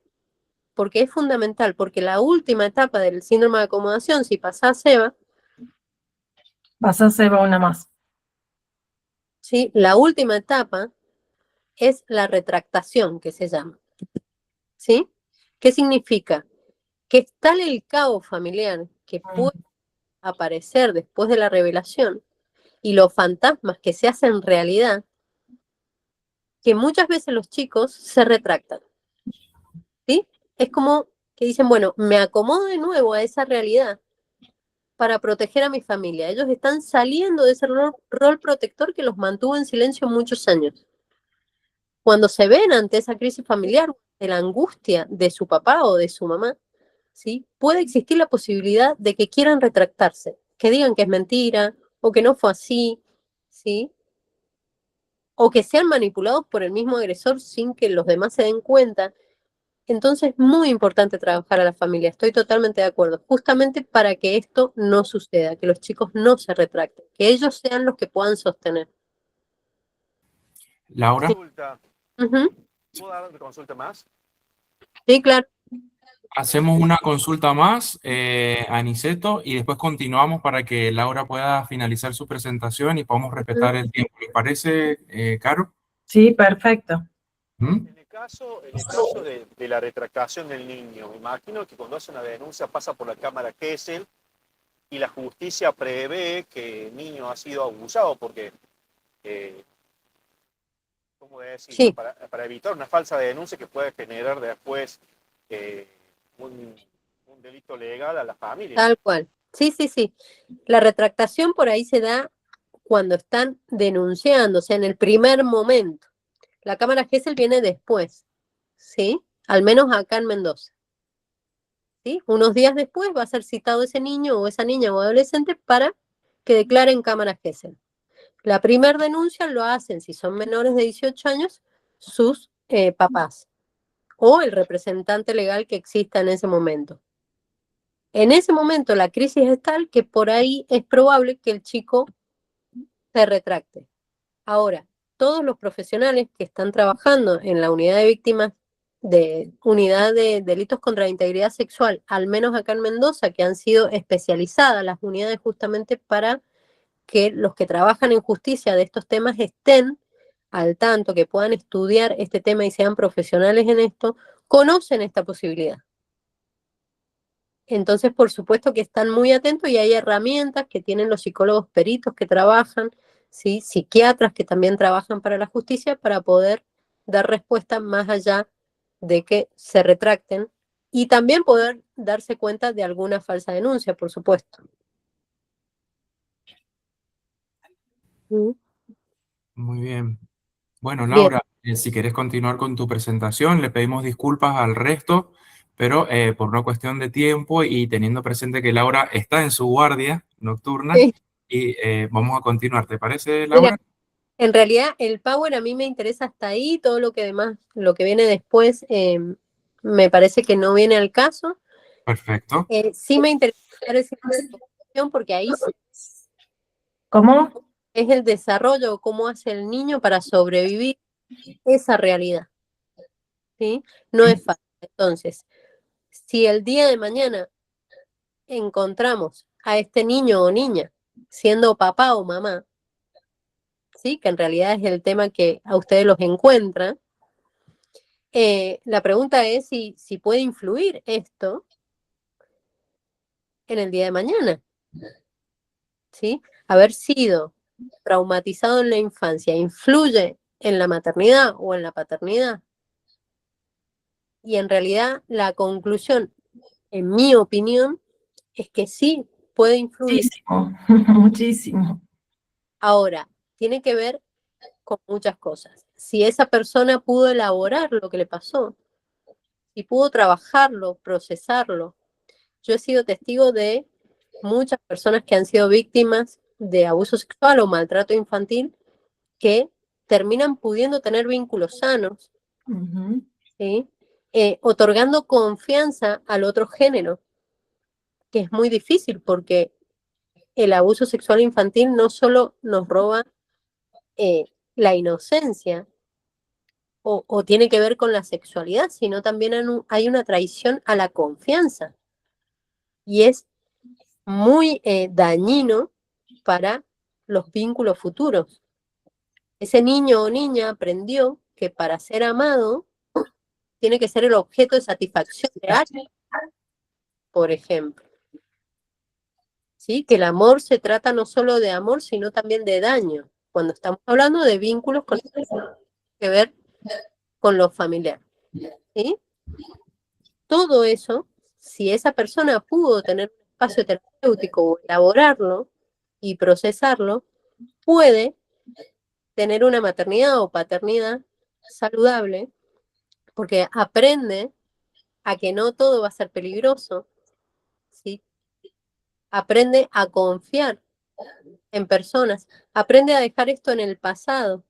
porque es fundamental, porque la última etapa del síndrome de acomodación, si pasa a SEBA, Pasa a SEBA una más. ¿sí? La última etapa es la retractación, que se llama, ¿sí? ¿Qué significa? Que es tal el caos familiar que puede aparecer después de la revelación y los fantasmas que se hacen realidad, que muchas veces los chicos se retractan, ¿sí? Es como que dicen, bueno, me acomodo de nuevo a esa realidad para proteger a mi familia. Ellos están saliendo de ese rol protector que los mantuvo en silencio muchos años. Cuando se ven ante esa crisis familiar, de la angustia de su papá o de su mamá, ¿sí? Puede existir la posibilidad de que quieran retractarse, que digan que es mentira o que no fue así, ¿sí? O que sean manipulados por el mismo agresor sin que los demás se den cuenta. Entonces, muy importante trabajar a la familia, estoy totalmente de acuerdo, justamente para que esto no suceda, que los chicos no se retracten, que ellos sean los que puedan sostener. Laura, Consulta. Ujú. ¿Puedo dar una consulta más? Sí, claro. hacemos una consulta más, Aniceto, y después continuamos para que Laura pueda finalizar su presentación y podamos respetar el tiempo. ¿Les parece, Caro? Sí, perfecto. ¿Mm? En el caso de la retractación del niño, me imagino que cuando hace una denuncia pasa por la cámara Kessel y la justicia prevé que el niño ha sido abusado porque, ¿cómo decir? Sí. Para evitar una falsa denuncia que puede generar después un delito legal a la familia. Tal cual. Sí, sí, sí. La retractación por ahí se da cuando están denunciando, o sea, en el primer momento. La cámara Gesell viene después, ¿sí? Al menos acá en Mendoza. ¿Sí? Unos días después va a ser citado ese niño o esa niña o adolescente para que declare en cámara Gesell. La primera denuncia lo hacen, si son menores de 18 años, sus papás o el representante legal que exista en ese momento. En ese momento la crisis es tal que por ahí es probable que el chico se retracte. Ahora, todos los profesionales que están trabajando en la unidad de víctimas unidad de delitos contra la integridad sexual, al menos acá en Mendoza, que han sido especializadas las unidades justamente para que los que trabajan en justicia de estos temas estén al tanto, que puedan estudiar este tema y sean profesionales en esto, conocen esta posibilidad. Entonces, por supuesto que están muy atentos y hay herramientas que tienen los psicólogos peritos que trabajan, ¿sí? Psiquiatras que también trabajan para la justicia para poder dar respuesta más allá de que se retracten y también poder darse cuenta de alguna falsa denuncia, por supuesto. Muy bien. Bueno, Bien. Laura, si querés continuar con tu presentación, le pedimos disculpas al resto, pero por una cuestión de tiempo y teniendo presente que Laura está en su guardia nocturna, Sí. y vamos a continuar. ¿Te parece, Mira, Laura? en realidad el Power a mí me interesa hasta ahí, todo lo que demás, lo que viene después, me parece que no viene al caso. Perfecto. Sí me interesa esa información porque ahí ¿Cómo? es el desarrollo, cómo hace el niño para sobrevivir esa realidad, ¿sí? No es fácil. Entonces, si el día de mañana encontramos a este niño o niña siendo papá o mamá, ¿sí? Que en realidad es el tema que a ustedes los encuentra, la pregunta es si puede influir esto en el día de mañana, ¿sí? Haber sido traumatizado en la infancia influye en la maternidad o en la paternidad. Y en realidad la conclusión, en mi opinión, es que sí puede influir. Muchísimo, muchísimo. Ahora, tiene que ver con muchas cosas. Si esa persona pudo elaborar lo que le pasó, si pudo trabajarlo, procesarlo. Yo he sido testigo de muchas personas que han sido víctimas de abuso sexual o maltrato infantil que terminan pudiendo tener vínculos sanos, ¿sí? Otorgando confianza al otro género, que es muy difícil porque el abuso sexual infantil no solo nos roba la inocencia o tiene que ver con la sexualidad, sino también hay una traición a la confianza. Y es muy dañino para los vínculos futuros. Ese niño o niña aprendió que para ser amado tiene que ser el objeto de satisfacción de alguien, por ejemplo. ¿Sí? Que el amor se trata no solo de amor, sino también de daño, cuando estamos hablando de vínculos con que ver con lo familiar. ¿Sí? Todo eso, si esa persona pudo tener un espacio terapéutico o elaborarlo y procesarlo, puede tener una maternidad o paternidad saludable, porque aprende a que no todo va a ser peligroso, ¿sí? Aprende a confiar en personas, aprende a dejar esto en el pasado,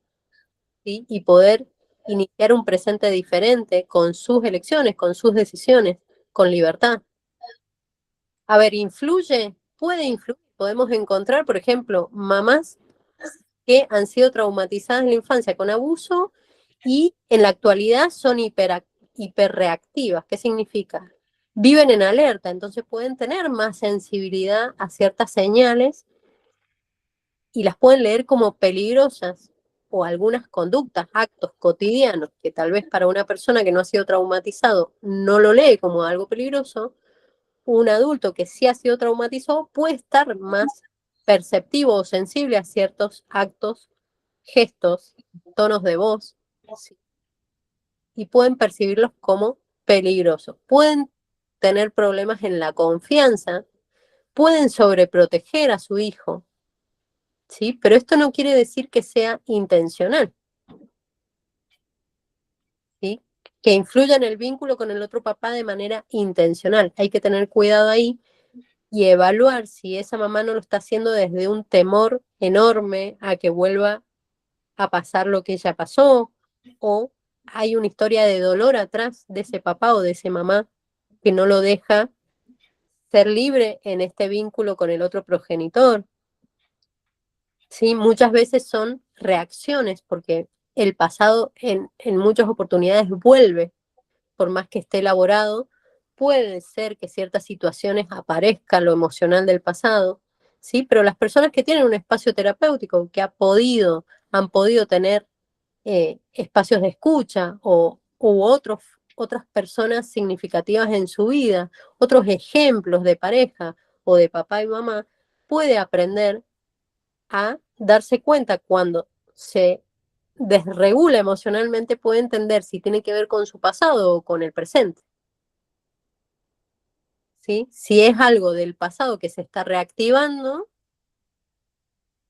¿sí? Y poder iniciar un presente diferente con sus elecciones, con sus decisiones, con libertad. A ver, ¿influye? Puede influir. Podemos encontrar, por ejemplo, mamás que han sido traumatizadas en la infancia con abuso y en la actualidad son hiperreactivas. ¿Qué significa? Viven en alerta, entonces pueden tener más sensibilidad a ciertas señales y las pueden leer como peligrosas o algunas conductas, actos cotidianos que tal vez para una persona que no ha sido traumatizado no lo lee como algo peligroso. Un adulto que sí ha sido traumatizado puede estar más perceptivo o sensible a ciertos actos, gestos, tonos de voz, ¿sí? Y pueden percibirlos como peligrosos. Pueden tener problemas en la confianza, pueden sobreproteger a su hijo, ¿sí? Pero esto no quiere decir que sea intencional, ¿sí? Que influya en el vínculo con el otro papá de manera intencional. Hay que tener cuidado ahí y evaluar si esa mamá no lo está haciendo desde un temor enorme a que vuelva a pasar lo que ella pasó, o hay una historia de dolor atrás de ese papá o de esa mamá que no lo deja ser libre en este vínculo con el otro progenitor. Sí, muchas veces son reacciones porque el pasado en muchas oportunidades vuelve por más que esté elaborado, puede ser que ciertas situaciones aparezcan lo emocional del pasado, ¿sí? Pero las personas que tienen un espacio terapéutico, que han podido tener espacios de escucha u otras personas significativas en su vida, otros ejemplos de pareja o de papá y mamá, puede aprender a darse cuenta cuando se desregula emocionalmente, puede entender si tiene que ver con su pasado o con el presente. ¿Sí? Si es algo del pasado que se está reactivando,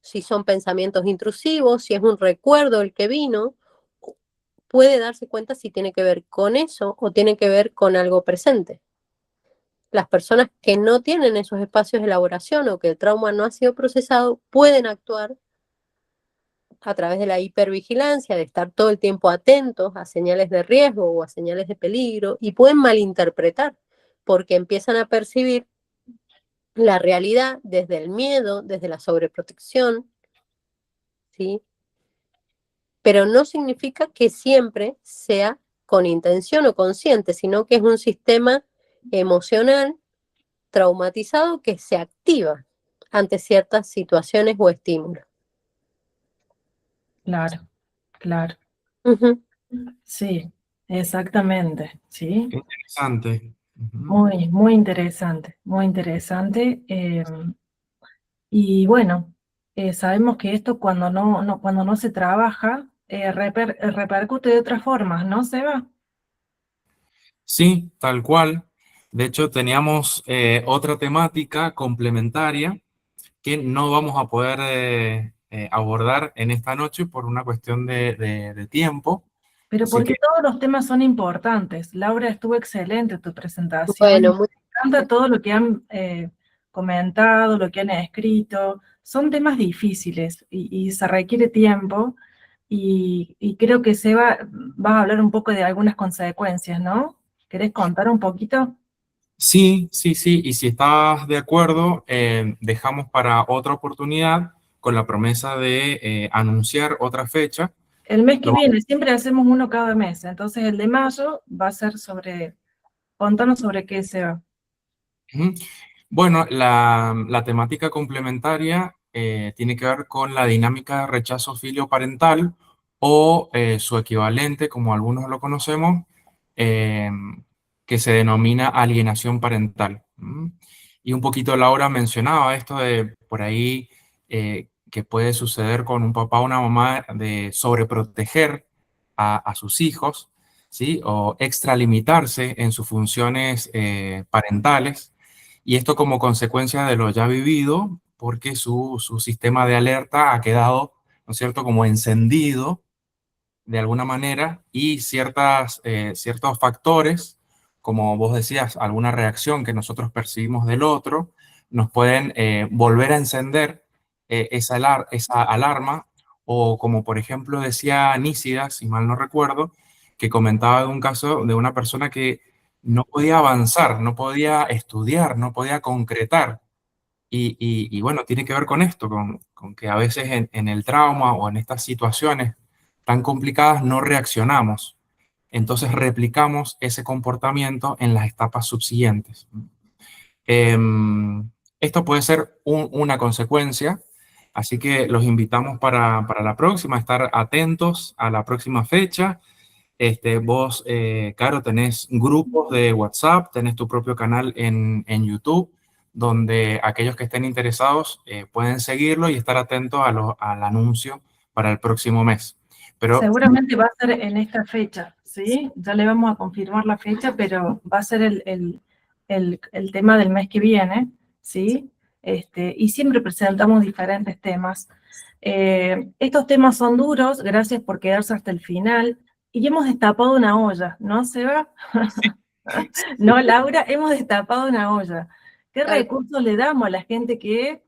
si son pensamientos intrusivos, si es un recuerdo el que vino, puede darse cuenta si tiene que ver con eso o tiene que ver con algo presente. Las personas que no tienen esos espacios de elaboración o que el trauma no ha sido procesado pueden actuar a través de la hipervigilancia, de estar todo el tiempo atentos a señales de riesgo o a señales de peligro, y pueden malinterpretar porque empiezan a percibir la realidad desde el miedo, desde la sobreprotección, ¿sí? Pero no significa que siempre sea con intención o consciente, sino que es un sistema emocional traumatizado que se activa ante ciertas situaciones o estímulos. Claro, claro. Ujú. Sí, exactamente, ¿sí? Qué interesante. Ujú. Muy, muy interesante, muy interesante. Y bueno, sabemos que esto cuando no se trabaja, repercute de otras formas, ¿no, Seba? Sí, tal cual. De hecho, teníamos otra temática complementaria que no vamos a poder abordar en esta noche por una cuestión de tiempo. Pero Así porque que todos los temas son importantes. Laura, estuvo excelente tu presentación. Bueno, Me encanta todo lo que han comentado, lo que han escrito. Son temas difíciles y se requiere tiempo. Y creo que Seba va a hablar un poco de algunas consecuencias, ¿no? ¿Querés contar un poquito? sí, sí, sí. Y si estás de acuerdo, dejamos para otra oportunidad con la promesa de anunciar otra fecha. El mes que Lo viene, siempre hacemos uno cada mes. Entonces el de mayo va a ser contanos sobre qué, Seba. Ujú. Bueno, la temática complementaria tiene que ver con la dinámica de rechazo filioparental o su equivalente, como algunos lo conocemos, eh, que se denomina alienación parental. ¿Mm? Y un poquito Laura mencionaba esto de por ahí que puede suceder con un papá o una mamá de sobreproteger a sus hijos, ¿sí? O extralimitarse en sus funciones parentales y esto como consecuencia de lo ya vivido, porque su sistema de alerta ha quedado, ¿no es cierto?, como encendido de alguna manera y ciertos factores, como vos decías, alguna reacción que nosotros percibimos del otro, nos pueden volver a encender esa alarma, o como por ejemplo decía Nísida, si mal no recuerdo, que comentaba de un caso de una persona que no podía avanzar, no podía estudiar, no podía concretar. Y bueno, tiene que ver con esto, con que a veces en el trauma o en estas situaciones tan complicadas no reaccionamos. Entonces replicamos ese comportamiento en las etapas subsiguientes. Em, Esto puede ser una consecuencia, así que los invitamos para la próxima, a estar atentos a la próxima fecha. Vos, Caro, tenés grupos de WhatsApp, tenés tu propio canal en YouTube, donde aquellos que estén interesados pueden seguirlo y estar atentos al anuncio para el próximo mes. Pero Seguramente va a ser en esta fecha, ¿sí? Ya le vamos a confirmar la fecha, pero va a ser el tema del mes que viene, ¿sí? Y siempre presentamos diferentes temas. Estos temas son duros, gracias por quedarse hasta el final. Y hemos destapado una olla, ¿no, Seba? No, Laura, hemos destapado una olla. ¿Qué recursos le damos a la gente que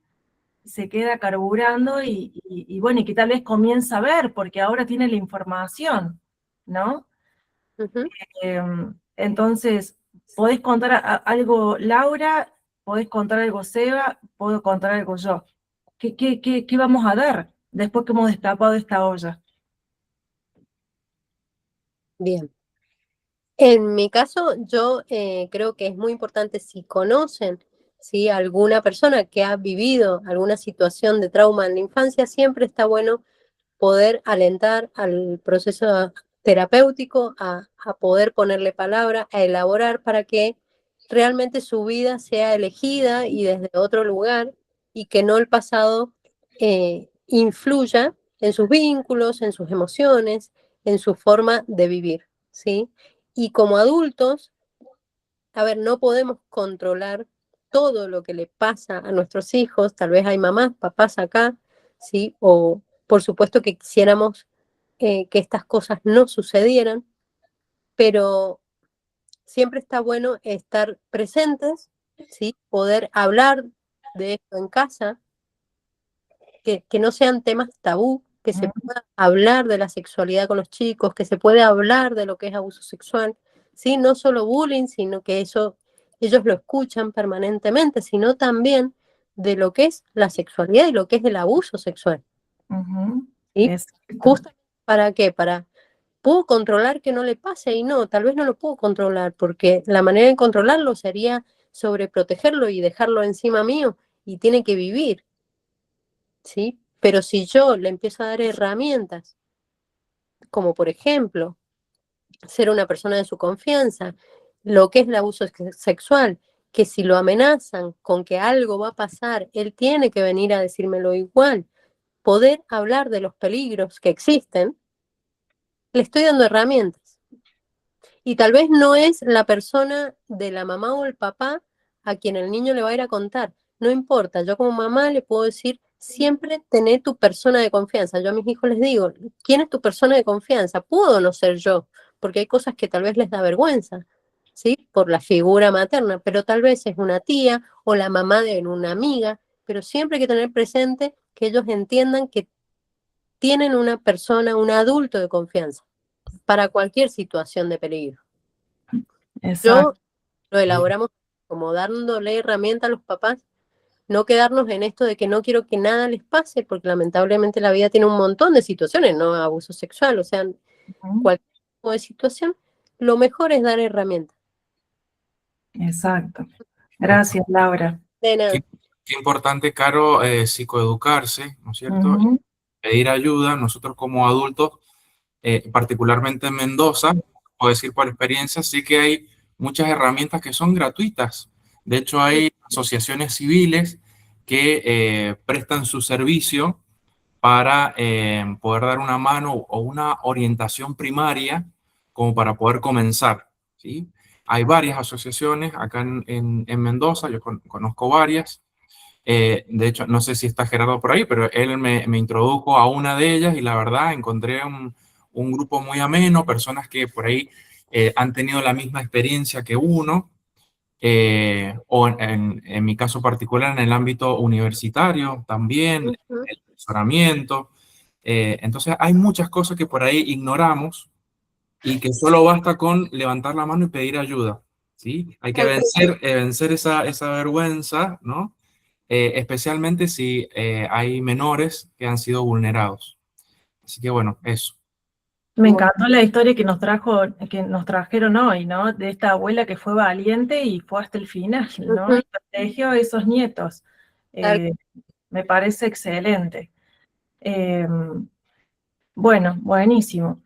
se queda carburando y bueno, y que tal vez comienza a ver, porque ahora tiene la información, ¿no? Ujú. Entonces, podés contar algo Laura, podés contar algo Seba, puedo contar algo yo. ¿Qué vamos a dar después que hemos destapado esta olla? Bien. En mi caso, yo creo que es muy importante si conocen, ¿sí? Alguna persona que ha vivido alguna situación de trauma en la infancia, siempre está bueno poder alentar al proceso terapéutico, a poder ponerle palabra, a elaborar para que realmente su vida sea elegida y desde otro lugar y que no el pasado influya en sus vínculos, en sus emociones, en su forma de vivir, ¿sí? Y como adultos, a ver, no podemos controlar todo lo que le pasa a nuestros hijos, tal vez hay mamás, papás acá, ¿sí? O por supuesto que quisiéramos que estas cosas no sucedieran, pero siempre está bueno estar presentes, ¿sí? Poder hablar de esto en casa, que no sean temas tabú, que se pueda hablar de la sexualidad con los chicos, que se puede hablar de lo que es abuso sexual, ¿sí? No solo bullying, sino que eso ellos lo escuchan permanentemente, sino también de lo que es la sexualidad y lo que es el abuso sexual. ¿Sí? Exacto. Justo ¿para qué? ¿Puedo controlar que no le pase? Y no, tal vez no lo puedo controlar, porque la manera de controlarlo sería sobreprotegerlo y dejarlo encima mío, y tiene que vivir, ¿sí? Pero si yo le empiezo a dar herramientas, como por ejemplo, ser una persona de su confianza, lo que es el abuso sexual, que si lo amenazan con que algo va a pasar, él tiene que venir a decírmelo igual, poder hablar de los peligros que existen, le estoy dando herramientas. Y tal vez no es la persona de la mamá o el papá a quien el niño le va a ir a contar. No importa, yo como mamá le puedo decir, siempre tener tu persona de confianza. Yo a mis hijos les digo, ¿quién es tu persona de confianza? Puedo no ser yo, porque hay cosas que tal vez les da vergüenza, ¿sí? Por la figura materna, pero tal vez es una tía o la mamá de una amiga, pero siempre hay que tener presente que ellos entiendan que tienen una persona, un adulto de confianza para cualquier situación de peligro. Exacto. Yo lo elaboramos como dándole herramienta a los papás, no quedarnos en esto de que no quiero que nada les pase, porque lamentablemente la vida tiene un montón de situaciones, no abuso sexual, o sea, cualquier tipo de situación, lo mejor es dar herramientas. Exacto. Gracias, Laura. De nada. Qué importante, Caro, psicoeducarse, ¿no es cierto? Pedir ayuda. Nosotros como adultos, particularmente en Mendoza, puedo decir por experiencia, sí que hay muchas herramientas que son gratuitas. De hecho, hay asociaciones civiles que prestan su servicio para poder dar una mano o una orientación primaria como para poder comenzar, ¿sí? Hay varias asociaciones acá en Mendoza, yo conozco varias. De hecho, no sé si está Gerardo por ahí, pero él me introdujo a una de ellas y la verdad encontré un grupo muy ameno, personas que por ahí han tenido la misma experiencia que uno, o en mi caso particular en el ámbito universitario también, el asesoramiento. Entonces hay muchas cosas que por ahí ignoramos y que solo basta con levantar la mano y pedir ayuda, ¿sí? Hay que vencer esa vergüenza, ¿no? Especialmente si hay menores que han sido vulnerados. Así que bueno, eso. Me encantó la historia que nos trajeron hoy, ¿no? De esta abuela que fue valiente y fue hasta el final, ¿no? Y protegió a esos nietos. Me parece excelente. Bueno, buenísimo.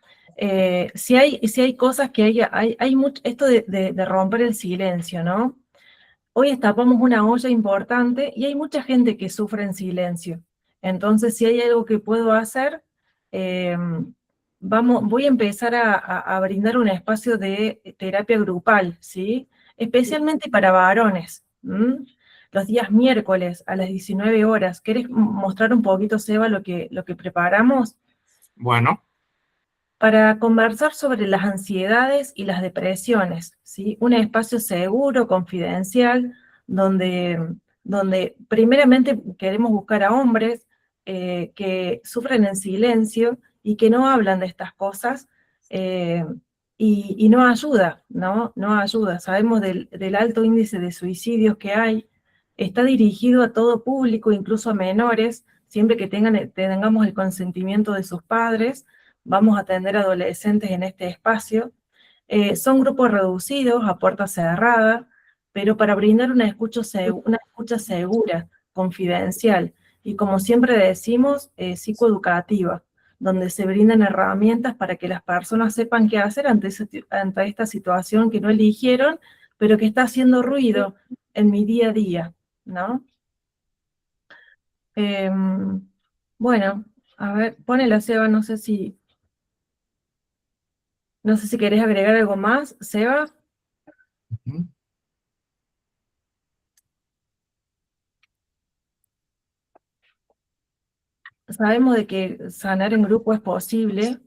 Si hay cosas que hay mucho, esto de romper el silencio, ¿no? Hoy destapamos una olla importante y hay mucha gente que sufre en silencio. Entonces, si hay algo que puedo hacer, voy a empezar a brindar un espacio de terapia grupal, ¿sí? Especialmente para varones. Los días miércoles a las 19 horas. ¿Querés mostrar un poquito, Seba, lo que preparamos? Bueno. Para conversar sobre las ansiedades y las depresiones, ¿sí? Un espacio seguro, confidencial, donde primeramente queremos buscar a hombres que sufren en silencio y que no hablan de estas cosas, y no ayuda, ¿no? No ayuda. Sabemos del alto índice de suicidios que hay. Está dirigido a todo público, incluso a menores, siempre que tengamos el consentimiento de sus padres. Vamos a atender adolescentes en este espacio. Son grupos reducidos, a puerta cerrada, pero para brindar una escucha segura, confidencial, y como siempre decimos, psicoeducativa, donde se brindan herramientas para que las personas sepan qué hacer ante esta situación que no eligieron, pero que está haciendo ruido en mi día a día, ¿no? Bueno, a ver, ponela, Seba, no sé si querés agregar algo más, Seba. Ujú. Sabemos de que sanar en grupo es posible,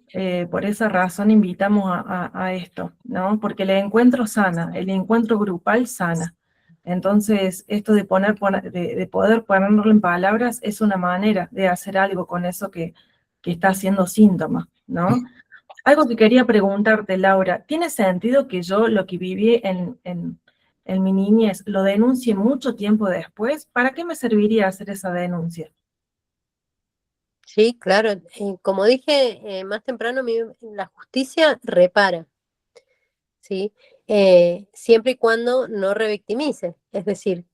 por esa razón invitamos a esto, ¿no? Porque el encuentro sana, el encuentro grupal sana. Entonces, esto de poder ponerlo en palabras es una manera de hacer algo con eso que está haciendo síntoma, ¿no? Algo que quería preguntarte, Laura, ¿tiene sentido que yo lo que viví en mi niñez lo denuncie mucho tiempo después? ¿Para qué me serviría hacer esa denuncia? Sí, claro. Como dije más temprano, la justicia repara, ¿sí? Siempre y cuando no revictimice, es decir,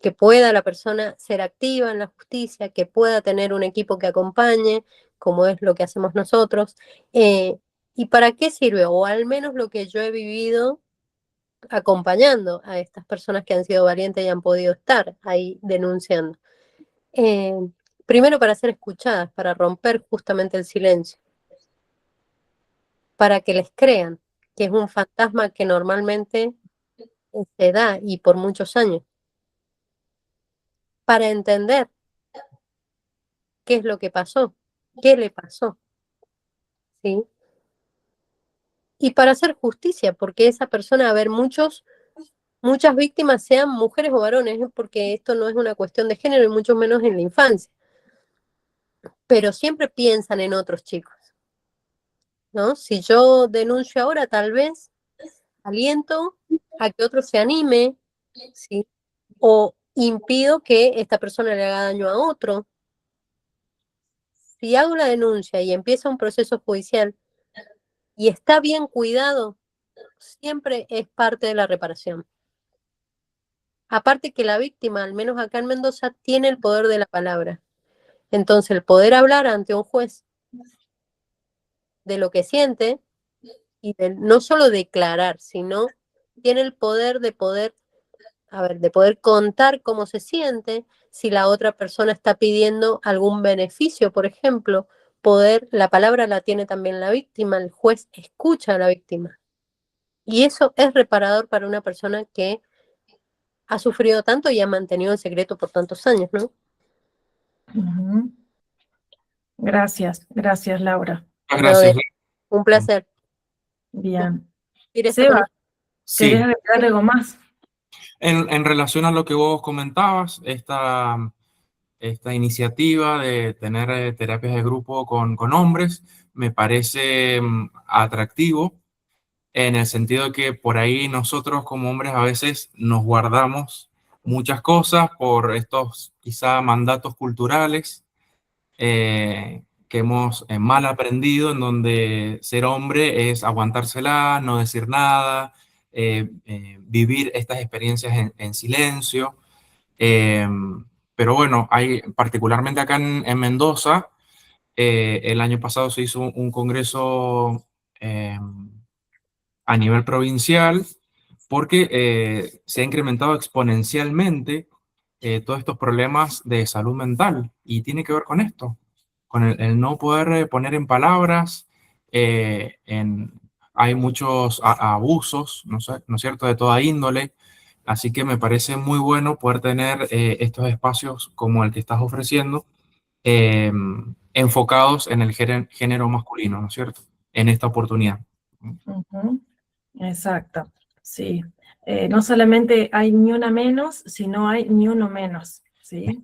que pueda la persona ser activa en la justicia, que pueda tener un equipo que acompañe, como es lo que hacemos nosotros. ¿Y para qué sirve? O al menos lo que yo he vivido acompañando a estas personas que han sido valientes y han podido estar ahí denunciando. Primero para ser escuchadas, para romper justamente el silencio, para que les crean que es un fantasma que normalmente se da y por muchos años, para entender qué es lo que pasó, qué le pasó, ¿sí? Y para hacer justicia, porque esa persona, a ver, muchas víctimas, sean mujeres o varones, porque esto no es una cuestión de género y mucho menos en la infancia, pero siempre piensan en otros chicos, ¿no? Si yo denuncio ahora, tal vez aliento a que otro se anime, ¿sí? O impido que esta persona le haga daño a otro. Si hago la denuncia y empieza un proceso judicial y está bien cuidado, siempre es parte de la reparación. Aparte que la víctima, al menos acá en Mendoza, tiene el poder de la palabra. Entonces, el poder hablar ante un juez de lo que siente y no solo declarar, sino tiene el poder de poder contar cómo se siente, si la otra persona está pidiendo algún beneficio, por ejemplo, la palabra la tiene también la víctima, el juez escucha a la víctima. Y eso es reparador para una persona que ha sufrido tanto y ha mantenido el secreto por tantos años, ¿no? Ujú. Gracias, Laura. Gracias. Un placer. Bien. Mire, Seba, Sí. ¿querés agregar algo más? En relación a lo que vos comentabas, esta iniciativa de tener terapias de grupo con hombres me parece atractivo en el sentido de que por ahí nosotros como hombres a veces nos guardamos muchas cosas por estos quizá mandatos culturales que hemos mal aprendido, en donde ser hombre es aguantársela, no decir nada, vivir estas experiencias en silencio. Pero bueno, particularmente acá en Mendoza, el año pasado se hizo un congreso a nivel provincial porque se ha incrementado exponencialmente todos estos problemas de salud mental y tiene que ver con esto, con el no poder poner en palabras, hay muchos abusos, ¿no es cierto?, de toda índole, así que me parece muy bueno poder tener estos espacios como el que estás ofreciendo, enfocados en el género masculino, ¿no es cierto?, en esta oportunidad. Ujú. Exacto, sí. No solamente hay ni una menos, sino hay ni uno menos, ¿sí?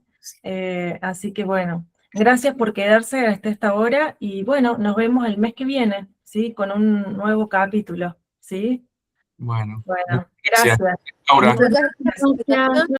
Así que bueno, gracias por quedarse hasta esta hora y bueno, nos vemos el mes que viene, ¿sí? Con un nuevo capítulo, ¿sí? Bueno, Bueno, gracias, gracias. Laura. Muchas gracias.